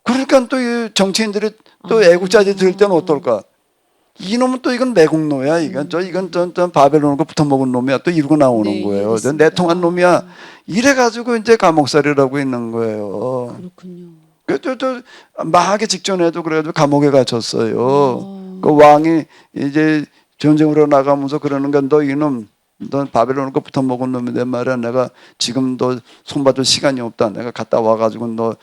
그러니까 또 이 정치인들이 또 애국자들 들을 때는 어떨까? 이놈은 또 이건 매국노야. 이건 바벨론과 붙어먹은 놈이야. 또 이러고 나오는 거예요. 내통한 놈이야. 이래가지고 이제 감옥살이라고 있는 거예요. 그렇군요. 또 망하기 직전에도 그래가지고 감옥에 갇혔어요. 그 왕이 이제 전쟁으로 나가면서 그러는 건 너 이놈 넌 바벨론과 붙어먹은 놈인데 말이야. 내가 지금 너 손받을 시간이 없다. 내가 갔다 와가지고 너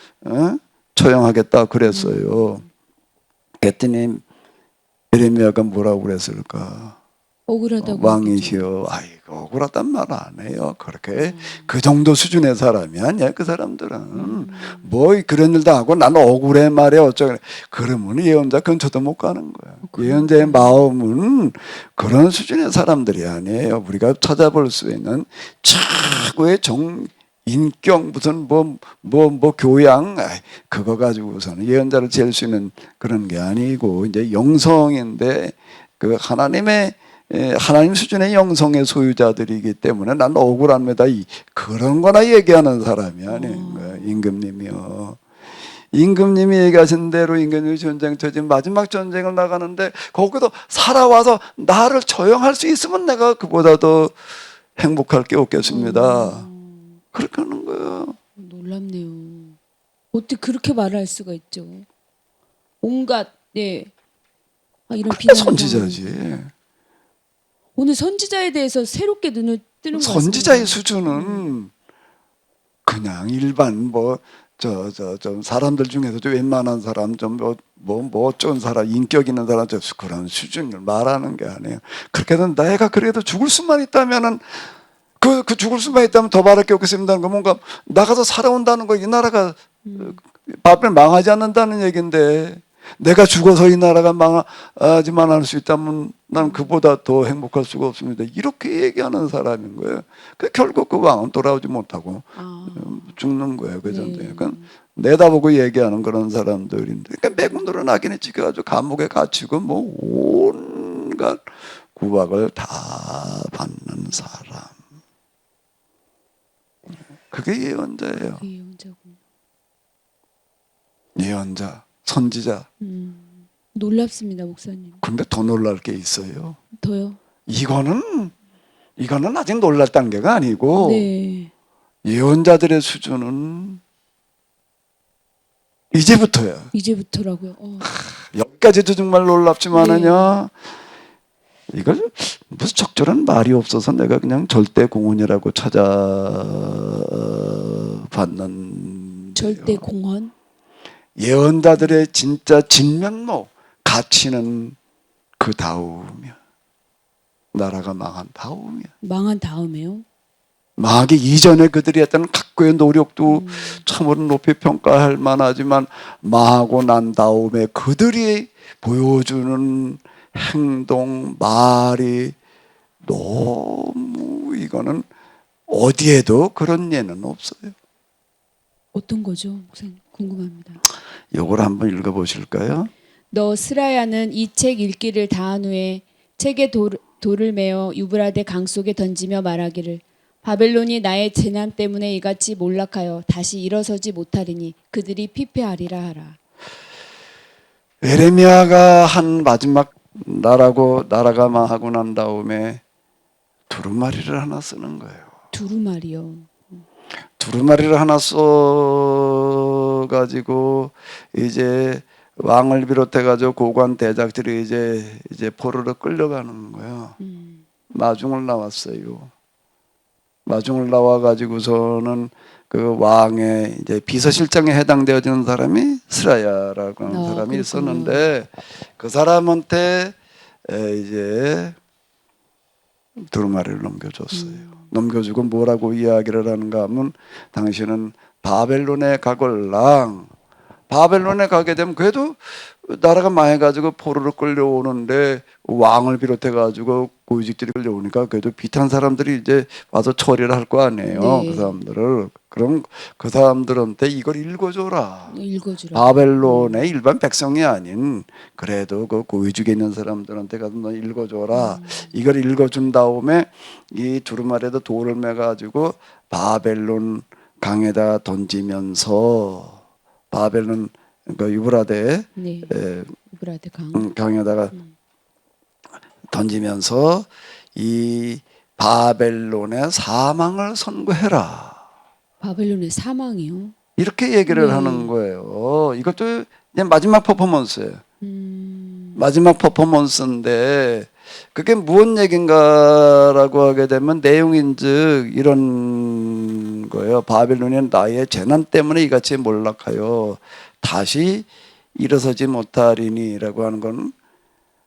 처형하겠다 그랬어요. 그랬더니 예레미야가 뭐라고 그랬을까? 억울하다고 왕이시여, 억울하단 말 안 해요. 그렇게 그 정도 수준의 사람이 아니야. 그 사람들은 뭐 그런 일도 하고 나는 억울해 말이야. 어쩌고 그러면 예언자 근처도 못 가는 거야. 예언자의 마음은 그런 수준의 사람들이 아니에요. 우리가 찾아볼 수 있는 최고의 인격 무슨 교양 그거 가지고서는 예언자를 잴 수 있는 그런 게 아니고 이제 영성인데 그 하나님의 하나님 수준의 영성의 소유자들이기 때문에 난 억울합니다. 그런 거나 얘기하는 사람이 아닌 거예요. 임금님이요. 임금님이 얘기하신 대로 임금님이 전쟁 터진 마지막 전쟁을 나가는데 거기도 살아와서 나를 처형할 수 있으면 내가 그보다 더 행복할 게 없겠습니다. 그렇게 하는 거예요. 놀랍네요. 어떻게 그렇게 말할 수가 있죠? 온갖 이런 그게 비난을 선지자지. 당하는. 오늘 선지자에 대해서 새롭게 눈을 뜨는 것 같습니다. 선지자의 수준은 그냥 일반 좀 사람들 중에서도 웬만한 사람 좀 어쩐 사람 인격 있는 사람 좀 그런 수준을 말하는 게 아니에요. 그렇게 해서 내가 그래도 죽을 수만 있다면은 그 죽을 수만 있다면 더 바랄 게 없겠습니다는 거 뭔가 나가서 살아온다는 거 이 나라가 바벨 망하지 않는다는 얘기인데 내가 죽어서 이 나라가 망하지만 할 수 있다면 난 그보다 더 행복할 수가 없습니다. 이렇게 얘기하는 사람인 거예요. 결국 그 왕은 돌아오지 못하고 죽는 거예요. 그 전쟁에. 그러니까 내다보고 얘기하는 그런 사람들인데 그러니까 매군들은 악인에 찍혀가지고 감옥에 갇히고 뭐 온갖 구박을 다 받는 사람. 그게 예언자예요. 예언자군요. 예언자, 선지자. 놀랍습니다, 목사님. 근데 더 놀랄 게 있어요. 더요? 이거는 아직 놀랄 단계가 아니고 네. 예언자들의 수준은 이제부터야. 이제부터라고요. 여기까지도 정말 놀랍지만은요. 이걸 무슨 적절한 말이 없어서 내가 그냥 절대 공헌이라고 찾아봤는 절대 공헌? 예언자들의 진짜 진면목 가치는 그 다음이야. 나라가 망한 다음이야. 망한 다음에요? 망하기 이전에 그들이 했던 각고의 노력도 참으로 높이 평가할 만하지만 망하고 난 다음에 그들이 보여주는 행동, 말이 너무 이거는 어디에도 그런 예는 없어요. 어떤 거죠, 목사님? 궁금합니다. 이걸 한번 읽어보실까요? 너 스라야는 이 책 읽기를 다한 후에 책에 돌을 메어 유브라데 강 속에 던지며 말하기를 바벨론이 나의 재난 때문에 이같이 몰락하여 다시 일어서지 못하리니 그들이 피폐하리라 하라. 에레미야가 한 마지막 나라가 망하고 난 다음에 두루마리를 하나 쓰는 거예요. 두루마리요. 두루마리를 하나 써가지고 이제 왕을 비롯해가지고 고관 대작들이 이제 포로로 끌려가는 거예요. 마중을 나왔어요. 마중을 나와가지고서는 그 왕의 이제 비서실장에 해당되어지는 사람이 스라야라고 하는 사람이 그렇군요. 있었는데 그 사람한테 이제 두루마리를 넘겨줬어요. 넘겨주고 뭐라고 이야기를 하는가 하면 당신은 바벨론에 가걸랑 바벨론에 가게 되면 그래도 나라가 망해가지고 포로로 끌려오는데 왕을 비롯해가지고 고위직들이 끌려오니까 그래도 비탄 사람들이 이제 와서 처리를 할 거 아니에요. 네. 그 사람들을. 그럼 그 사람들한테 이걸 읽어줘라. 읽어주라. 바벨론의 일반 백성이 아닌 그래도 그 고위직에 있는 사람들한테 가서 너 읽어줘라. 이걸 읽어준 다음에 이 두루마리에다 돌을 매가지고 바벨론 강에다 던지면서 바벨론 그러니까 유브라데 네. 유브라데 강. 강에다가 던지면서 이 바벨론의 사망을 선고해라. 바벨론의 사망이요. 이렇게 얘기를 네. 하는 거예요. 이것도 이제 마지막 퍼포먼스예요. 음. 마지막 퍼포먼스인데 그게 무슨 얘기인가라고 하게 되면 내용인즉 이런 거예요. 바벨론이 나의 재난 때문에 이같이 몰락하여 다시 일어서지 못하리니라고 하는 건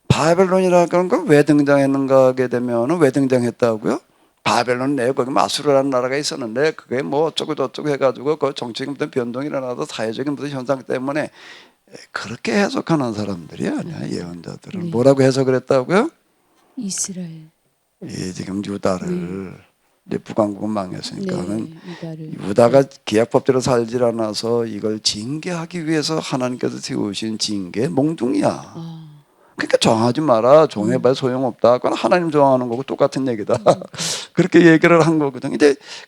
바벨론이라고 하는 건 왜 등장했는가 하게 되면 왜 등장했다고요? 바벨론 내에 거기 마수르라는 나라가 있었는데 그게 뭐 어쩌고 저쩌고 해가지고 그 정치적인 무슨 변동이 일어나서 사회적인 무슨 현상 때문에 그렇게 해석하는 사람들이 아니야. 예언자들은 뭐라고 해석을 했다고요? 이스라엘. 이 지금 유다를 이제 북왕국은 망했으니까는 유다를. 유다가 계약법대로 살질 않아서 이걸 징계하기 위해서 하나님께서 세우신 징계 몽둥이야. 그러니까 정하지 마라. 정해봐야 소용없다. 그건 하나님 정하는 거고 똑같은 얘기다. 그렇게 얘기를 한 거거든요.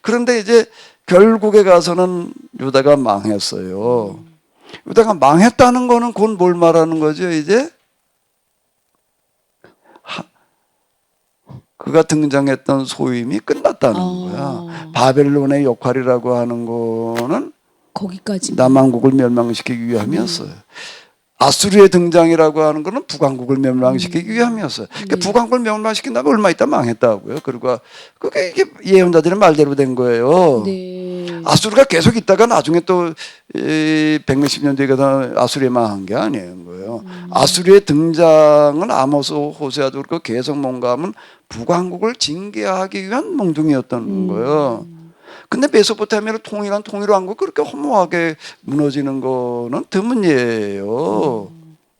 그런데 이제 결국에 가서는 유다가 망했어요. 유다가 망했다는 거는 곧 뭘 말하는 거죠? 이제 그가 등장했던 소임이 끝났다는 거야. 바벨론의 역할이라고 하는 거는 거기까지. 남왕국을 멸망시키기 위함이었어요. 아수르의 등장이라고 하는 거는 북왕국을 멸망시키기 위함이었어요. 그러니까 북왕국을 멸망시킨 다음에 얼마 있다 망했다고요. 그리고 그게 이게 예언자들의 말대로 된 거예요. 네. 아수르가 계속 있다가 나중에 또 100몇십 년 뒤에 가서 아수르에 망한 게 아니에요. 거예요. 아수르의 등장은 아모스, 호세아도 그렇고 계속 뭔가 하면 북왕국을 징계하기 위한 몽둥이였던 거예요. 근데 메소포타미아를 통일한 통일왕국 그렇게 허무하게 무너지는 거는 드문 예예요.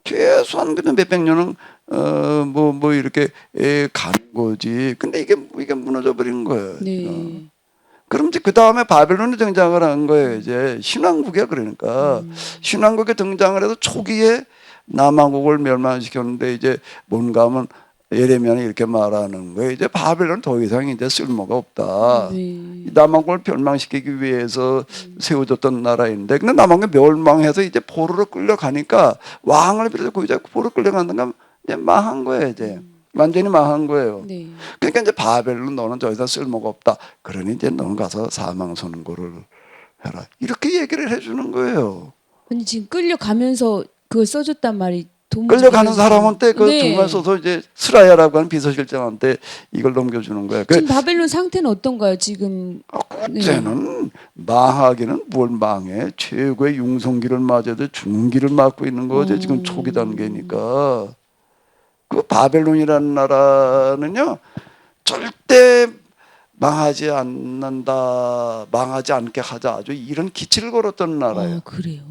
최소한 그래도 몇백 년은 뭐 이렇게 가는 거지. 근데 이게 무너져 버린 거예요. 네. 그럼 이제 그 다음에 바벨론이 등장을 한 거예요. 이제 신왕국이야. 그러니까 신왕국에 등장을 해서 초기에 남왕국을 멸망시켰는데 이제 뭔가 하면 예레미야는 이렇게 말하는 거예요. 이제 바벨론 더 이상 이제 쓸모가 없다. 네. 남왕국을 멸망시키기 위해서 세워졌던 나라인데, 근데 남왕국이 멸망해서 이제 포로로 끌려가니까 왕을 비롯해서 고위자 포로로 끌려가는가 이제 망한 거예요. 이제 완전히 망한 거예요. 네. 그러니까 이제 바벨론 너는 더 이상 쓸모가 없다. 그러니 이제 너는 가서 사망 선고를 해라. 이렇게 얘기를 해주는 거예요. 아니 지금 끌려가면서 그걸 써줬단 말이 도무지 끌려가는 모르겠어요. 사람한테 그 네. 정말 써서 이제 스라야라고 하는 비서실장한테 이걸 넘겨주는 거예요. 지금 바벨론 상태는 어떤가요? 지금 그때는 망하기는 뭘 망해. 최고의 융성기를 맞아도 중기를 맞고 있는 거죠. 지금 초기 단계니까. 그 바벨론이라는 나라는요 절대 망하지 않는다, 망하지 않게 하자, 아주 이런 기치를 걸었던 나라예요. 그래요.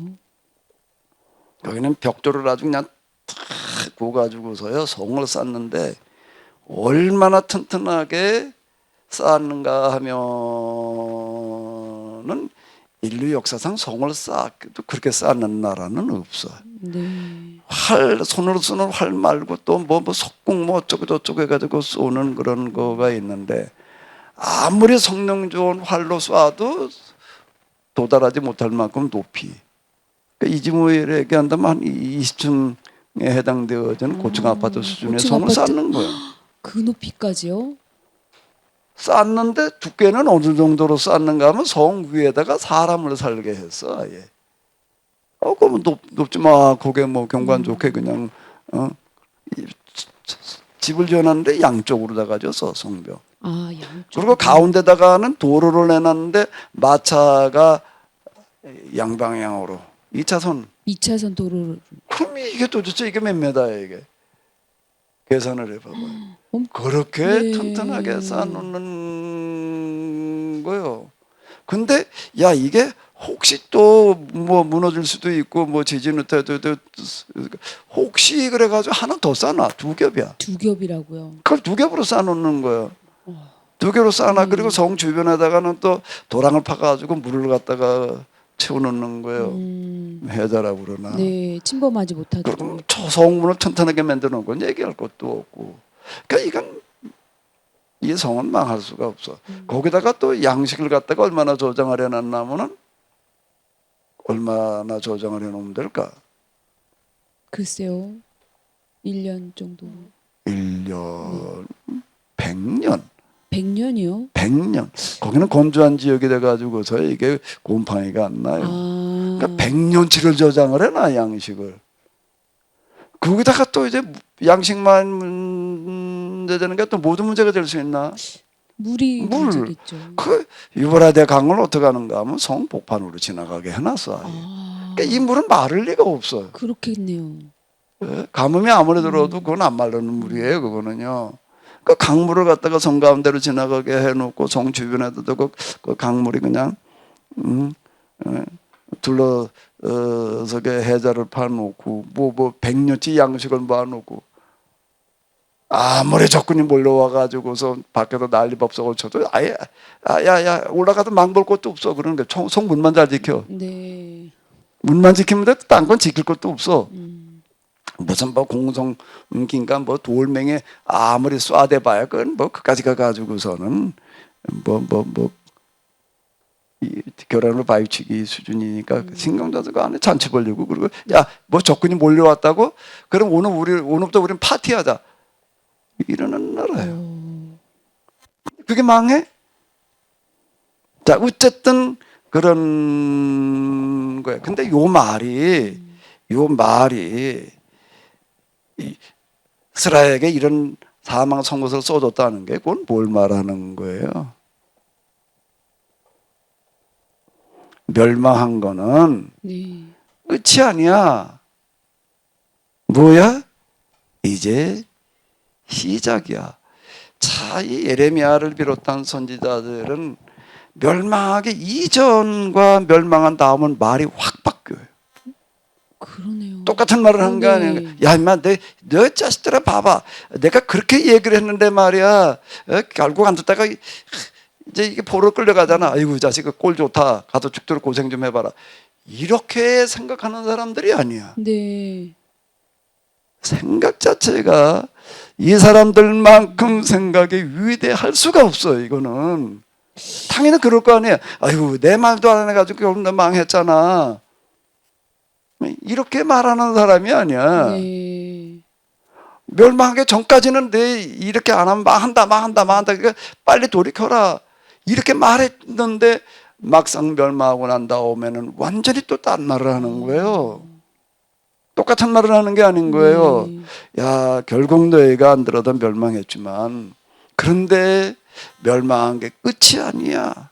여기는 벽돌을 아주 그냥 탁 구워가지고서요 성을 쌓는데 얼마나 튼튼하게 쌓았는가 하면은 인류 역사상 성을 쌓기도 그렇게 쌓는 나라는 없어. 네. 손으로 쏘는 활 말고 또 뭐 석궁 뭐 어쩌고 저쩌고 해가지고 쏘는 그런 거가 있는데 아무리 성능 좋은 활로 쏴도 도달하지 못할 만큼 높이. 그러니까 이즈모일에 얘기한다면 한 20층에 해당되어지는 고층 아파트 수준의 고층 성을 아파트. 쌓는 거예요. 그 높이까지요? 쌓는데 두께는 어느 정도로 쌓는가 하면 성 위에다가 사람을 살게 했어 아예. 그러면 높지 마. 거기에 뭐 경관 좋게 그냥 집을 지어놨는데 양쪽으로다가 져서 성벽. 양쪽. 그리고 가운데다가는 도로를 내놨는데 마차가 양방향으로 2차선. 2차선 도로를. 그럼 이게 도대체 이게 몇 메다야 이게? 계산을 해봐봐요. 그렇게 네. 튼튼하게 쌓아놓는 거예요. 근데 야 이게 혹시 또 뭐 무너질 수도 있고 뭐 지진을 때도 혹시 그래가지고 하나 더 쌓아. 두 겹이야. 두 겹이라고요. 그걸 두 겹으로 쌓아놓는 거예요. 두 겹으로 쌓아놔. 그리고 성 주변에다가는 또 도랑을 파가지고 물을 갖다가 채워놓는 거예요. 해자라고 그러나. 네, 침범하지 못하도록. 그럼 저 성문을 튼튼하게 만들어놓은 건 얘기할 것도 없고. 그러니까 이건 이 성은 망할 수가 없어. 거기다가 또 양식을 갖다가 얼마나 저장을 해놨냐면은 얼마나 저장을 해놓으면 될까? 글쎄요. 1년 정도. 1년, 100년. 100년이요? 100년. 거기는 건조한 지역이 돼가지고서 이게 곰팡이가 안 나요. 그러니까 100년치를 저장을 해놔 양식을. 거기다가 또 이제 양식만 문제되는 게 또 모든 문제가 될 수 있나? 물이 물. 문제겠죠. 그 유브라데 강을 어떻게 하는가 하면 성 복판으로 지나가게 해놨어. 아예. 그러니까 이 물은 마를 리가 없어요. 그렇겠네요. 예? 가뭄이 아무리 들어도 그건 안 마르는 물이에요. 그거는요. 그 강물을 갖다가 성 가운데로 지나가게 해놓고 성 주변에도 그 강물이 그냥 둘러서게 해자를 파놓고 뭐 100년치 양식을 모아놓고 아무리 적군이 몰려와가지고서 밖에서 난리법석을 쳐도 아예 야야 올라가도 망볼 것도 없어. 그러는 게 성 문만 잘 지켜. 네. 문만 지키면 돼. 딴 건 지킬 것도 없어. 무슨 뭐 공성인가 뭐 돌멩이 아무리 쏴대봐야 그건 뭐 그까지 가가지고서는 이 계란으로 바위치기 수준이니까 신경자도 그 안에 잔치 벌리고 그리고 야 뭐 적군이 몰려왔다고 그럼 오늘부터 우리는 파티하자 이러는 나라예요. 그게 망해? 자 어쨌든 그런 거예요. 근데 요 말이 이스라엘에게 이런 사망 선고서를 써줬다는 게 그건 뭘 말하는 거예요? 멸망한 거는 네. 끝이 아니야. 뭐야? 이제 시작이야. 자, 이 예레미야를 비롯한 선지자들은 멸망하기 이전과 멸망한 다음은 말이 확 바뀌어요. 그러네요. 똑같은 말을 하는 게 아니야. 네. 야, 임마, 너 자식들아 봐봐. 내가 그렇게 얘기를 했는데 말이야. 결국 안 듣다가 이제 이게 포로 끌려가잖아. 아이고, 자식 꼴 좋다. 가서 죽도록 고생 좀 해봐라. 이렇게 생각하는 사람들이 아니야. 네. 생각 자체가 이 사람들만큼 생각이 위대할 수가 없어요. 이거는 당연히 그럴 거 아니에요. 아이고 내 말도 안 해가지고 결국 너 망했잖아. 이렇게 말하는 사람이 아니야. 네. 멸망하기 전까지는 내 이렇게 안 하면 망한다. 그러니까 빨리 돌이켜라. 이렇게 말했는데 막상 멸망하고 난 다음에는 완전히 또 딴 말을 하는 거예요. 똑같은 말을 하는 게 아닌 거예요. 야, 결국 너희가 안 들어도 멸망했지만 그런데 멸망한 게 끝이 아니야.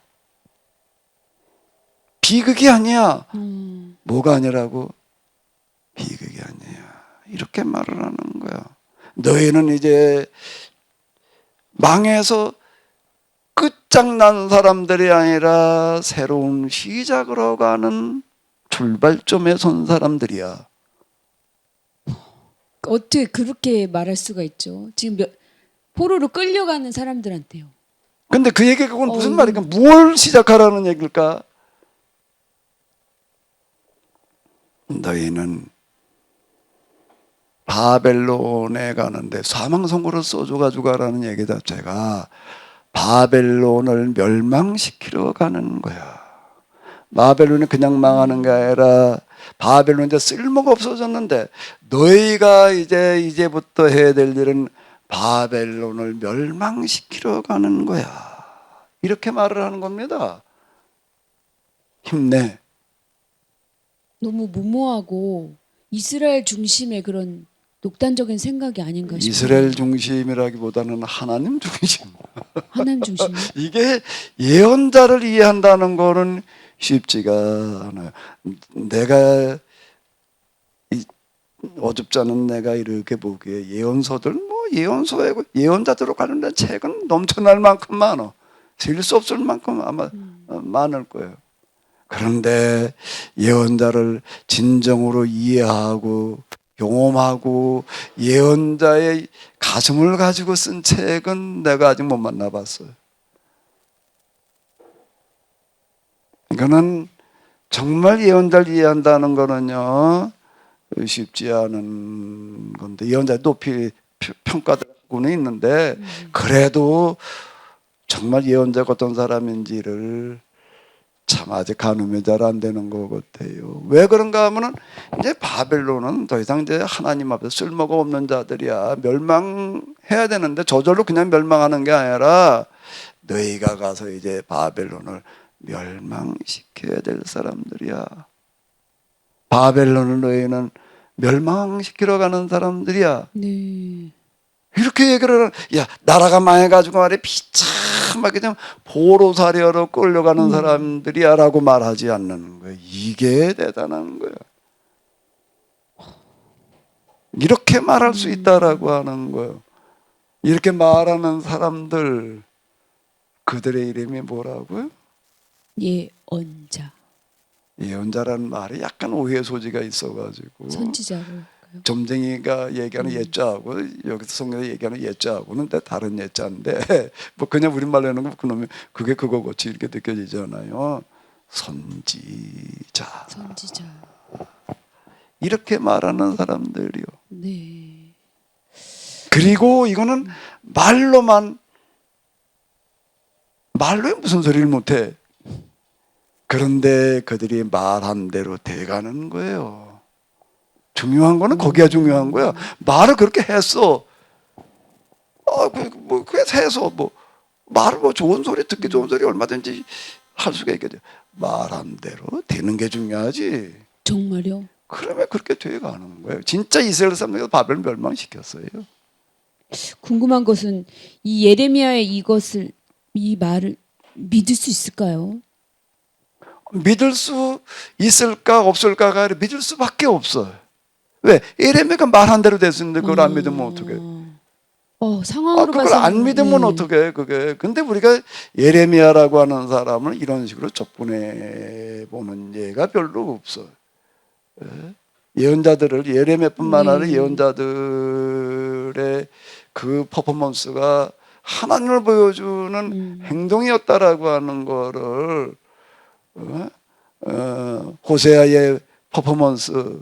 비극이 아니야. 뭐가 아니라고? 비극이 아니야. 이렇게 말을 하는 거야. 너희는 이제 망해서 끝장난 사람들이 아니라 새로운 시작으로 가는 출발점에 선 사람들이야. 어떻게 그렇게 말할 수가 있죠? 지금 포로로 끌려가는 사람들한테요. 근데 그 얘기가 그건 무슨 말일까? 뭘 시작하라는 얘기일까? 너희는 바벨론에 가는데 사망 선고를 써줘가지고 가라는 얘기 자체가 바벨론을 멸망시키러 가는 거야. 바벨론이 그냥 망하는 게 아니라 바벨론 이제 쓸모가 없어졌는데 너희가 이제부터 해야 될 일은 바벨론을 멸망시키러 가는 거야. 이렇게 말을 하는 겁니다. 힘내. 너무 무모하고 이스라엘 중심의 그런 독단적인 생각이 아닌가 싶어요. 이스라엘 중심이라기보다는 하나님 중심. 하나님 중심. 이게 예언자를 이해한다는 거는 쉽지가 않아요. 내가 어줍지 않은 내가 이렇게 보기에 예언서들 뭐 예언서에 예언자들로 관련된 책은 넘쳐날 만큼 많아. 셀 수 없을 만큼 아마 많을 거예요. 그런데 예언자를 진정으로 이해하고 경험하고 예언자의 가슴을 가지고 쓴 책은 내가 아직 못 만나봤어요. 이거는 정말 예언자를 이해한다는 거는요 쉽지 않은 건데 예언자 높이 평가하고는 있는데 그래도 정말 예언자가 어떤 사람인지를 참 아직 가늠이 잘 안 되는 것 같아요. 왜 그런가 하면은 이제 바벨론은 더 이상 이제 하나님 앞에 쓸모가 없는 자들이야. 멸망해야 되는데 저절로 그냥 멸망하는 게 아니라 너희가 가서 이제 바벨론을 멸망시켜야 될 사람들이야. 바벨론을 너희는 멸망시키러 가는 사람들이야. 네. 이렇게 얘기를 야 나라가 망해가지고 말이야 비참하게 좀 포로사려로 끌려가는 사람들이야라고 말하지 않는 거예요. 이게 대단한 거예요. 이렇게 말할 수 있다라고 하는 거예요. 이렇게 말하는 사람들 그들의 이름이 뭐라고요? 예언자. 예언자라는 말이 약간 오해 소지가 있어가지고 선지자로. 점쟁이가 얘기하는 예자하고 여기서 성경에 얘기하는 예자하고는 다른 예자인데 뭐 그냥 우리말로 하는 거 그러면 그게 그거 같이 이렇게 느껴지잖아요. 선지자. 선지자. 이렇게 말하는 사람들이요. 네. 그리고 이거는 말로에 무슨 소리를 못해. 그런데 그들이 말한 대로 돼가는 거예요. 중요한 거는 거기가 중요한 거야. 말을 그렇게 했어. 그래서 해서 말을 좋은 소리 듣기 좋은 소리 얼마든지 할 수가 있겠죠. 말한 대로 되는 게 중요하지. 정말요? 그러면 그렇게 돼가는 거예요. 진짜 이스라엘 사람들이 바벨 멸망시켰어요. 궁금한 것은 이 예레미야의 이 말을 믿을 수 있을까요? 믿을 수 있을까 없을까가 아니라 믿을 수밖에 없어요. 왜? 예레미야가 말한 대로 됐는데 그걸 안 믿으면 어떡해? 상황으로 그걸 봐서는 안 믿으면 네. 어떡해? 그게. 근데 우리가 예레미야라고 하는 사람을 이런 식으로 접근해 보는 예가 별로 없어요. 예언자들을 예레미야뿐만 아니라 네. 예언자들의 그 퍼포먼스가 하나님을 보여주는 행동이었다라고 하는 거를 호세아의 퍼포먼스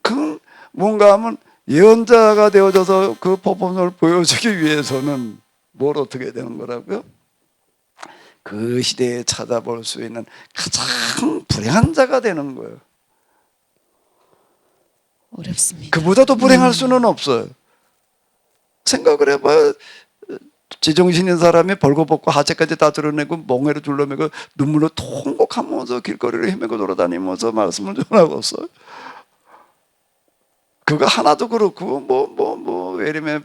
그 뭔가 하면 예언자가 되어져서 그 퍼포먼스를 보여주기 위해서는 뭘 어떻게 해야 되는 거라고요? 그 시대에 찾아볼 수 있는 가장 불행한 자가 되는 거예요. 어렵습니다. 그보다 더 불행할 수는 없어요. 생각을 해봐요. 제정신인 사람이 벌거벗고 하체까지 다 드러내고 멍에를 둘러매고 눈물로 통곡하면서 길거리를 헤매고 돌아다니면서 말씀을 전하고서 그거 하나도 그렇고 예레미야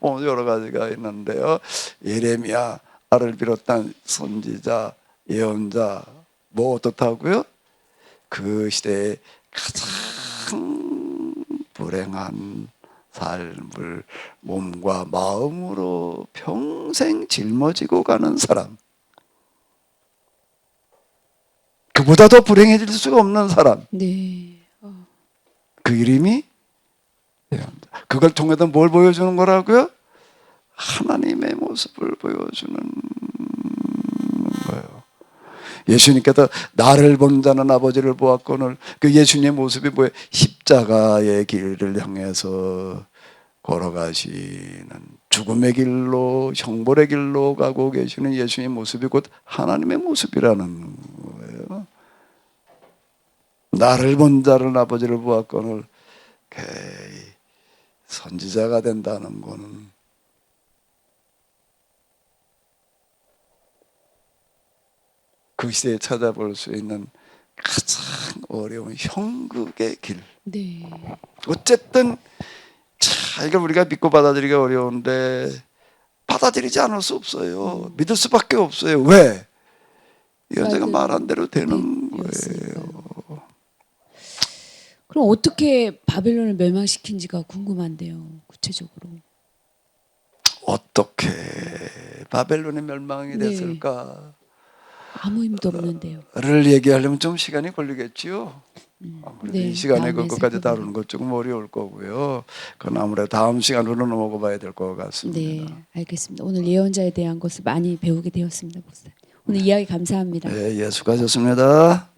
여러 가지가 있는데요. 예레미야를 비롯한 선지자, 예언자 어떻다고요? 그 시대에 가장 불행한 삶을 몸과 마음으로 평생 짊어지고 가는 사람, 그보다 더 불행해질 수가 없는 사람, 네. 그 이름이 예언자. 그걸 통해서 뭘 보여주는 거라고요? 하나님의 모습을 보여주는 거예요. 예수님께서 나를 본 자는 아버지를 보았거늘. 그 예수님의 모습이 뭐예요? 십자가의 길을 향해서 걸어가시는 죽음의 길로 형벌의 길로 가고 계시는 예수님의 모습이 곧 하나님의 모습이라는 거예요. 나를 본 자는 아버지를 보았거늘. 선지자가 된다는 거는 그 시대에 찾아볼 수 있는 가장 어려운 형극의 길. 네. 어쨌든 이걸 우리가 믿고 받아들이기가 어려운데 받아들이지 않을 수 없어요. 믿을 수밖에 없어요. 왜? 예언자가 말한 대로 되는 거예요. 그럼 어떻게 바벨론을 멸망시킨지가 궁금한데요. 구체적으로. 어떻게 바벨론의 멸망이 네. 됐을까? 아무 힘도 없는데요. 를 얘기하려면 좀 시간이 걸리겠지요. 아무래도 네, 이 시간에 다음에 그것까지 살펴보도록. 다루는 것 조금 어려울 거고요. 그건 아무래도 다음 시간으로 넘어가 봐야 될 것 네, 같습니다. 알겠습니다. 오늘 예언자에 대한 것을 많이 배우게 되었습니다, 목사님. 오늘 이야기 감사합니다. 네, 수고하셨습니다.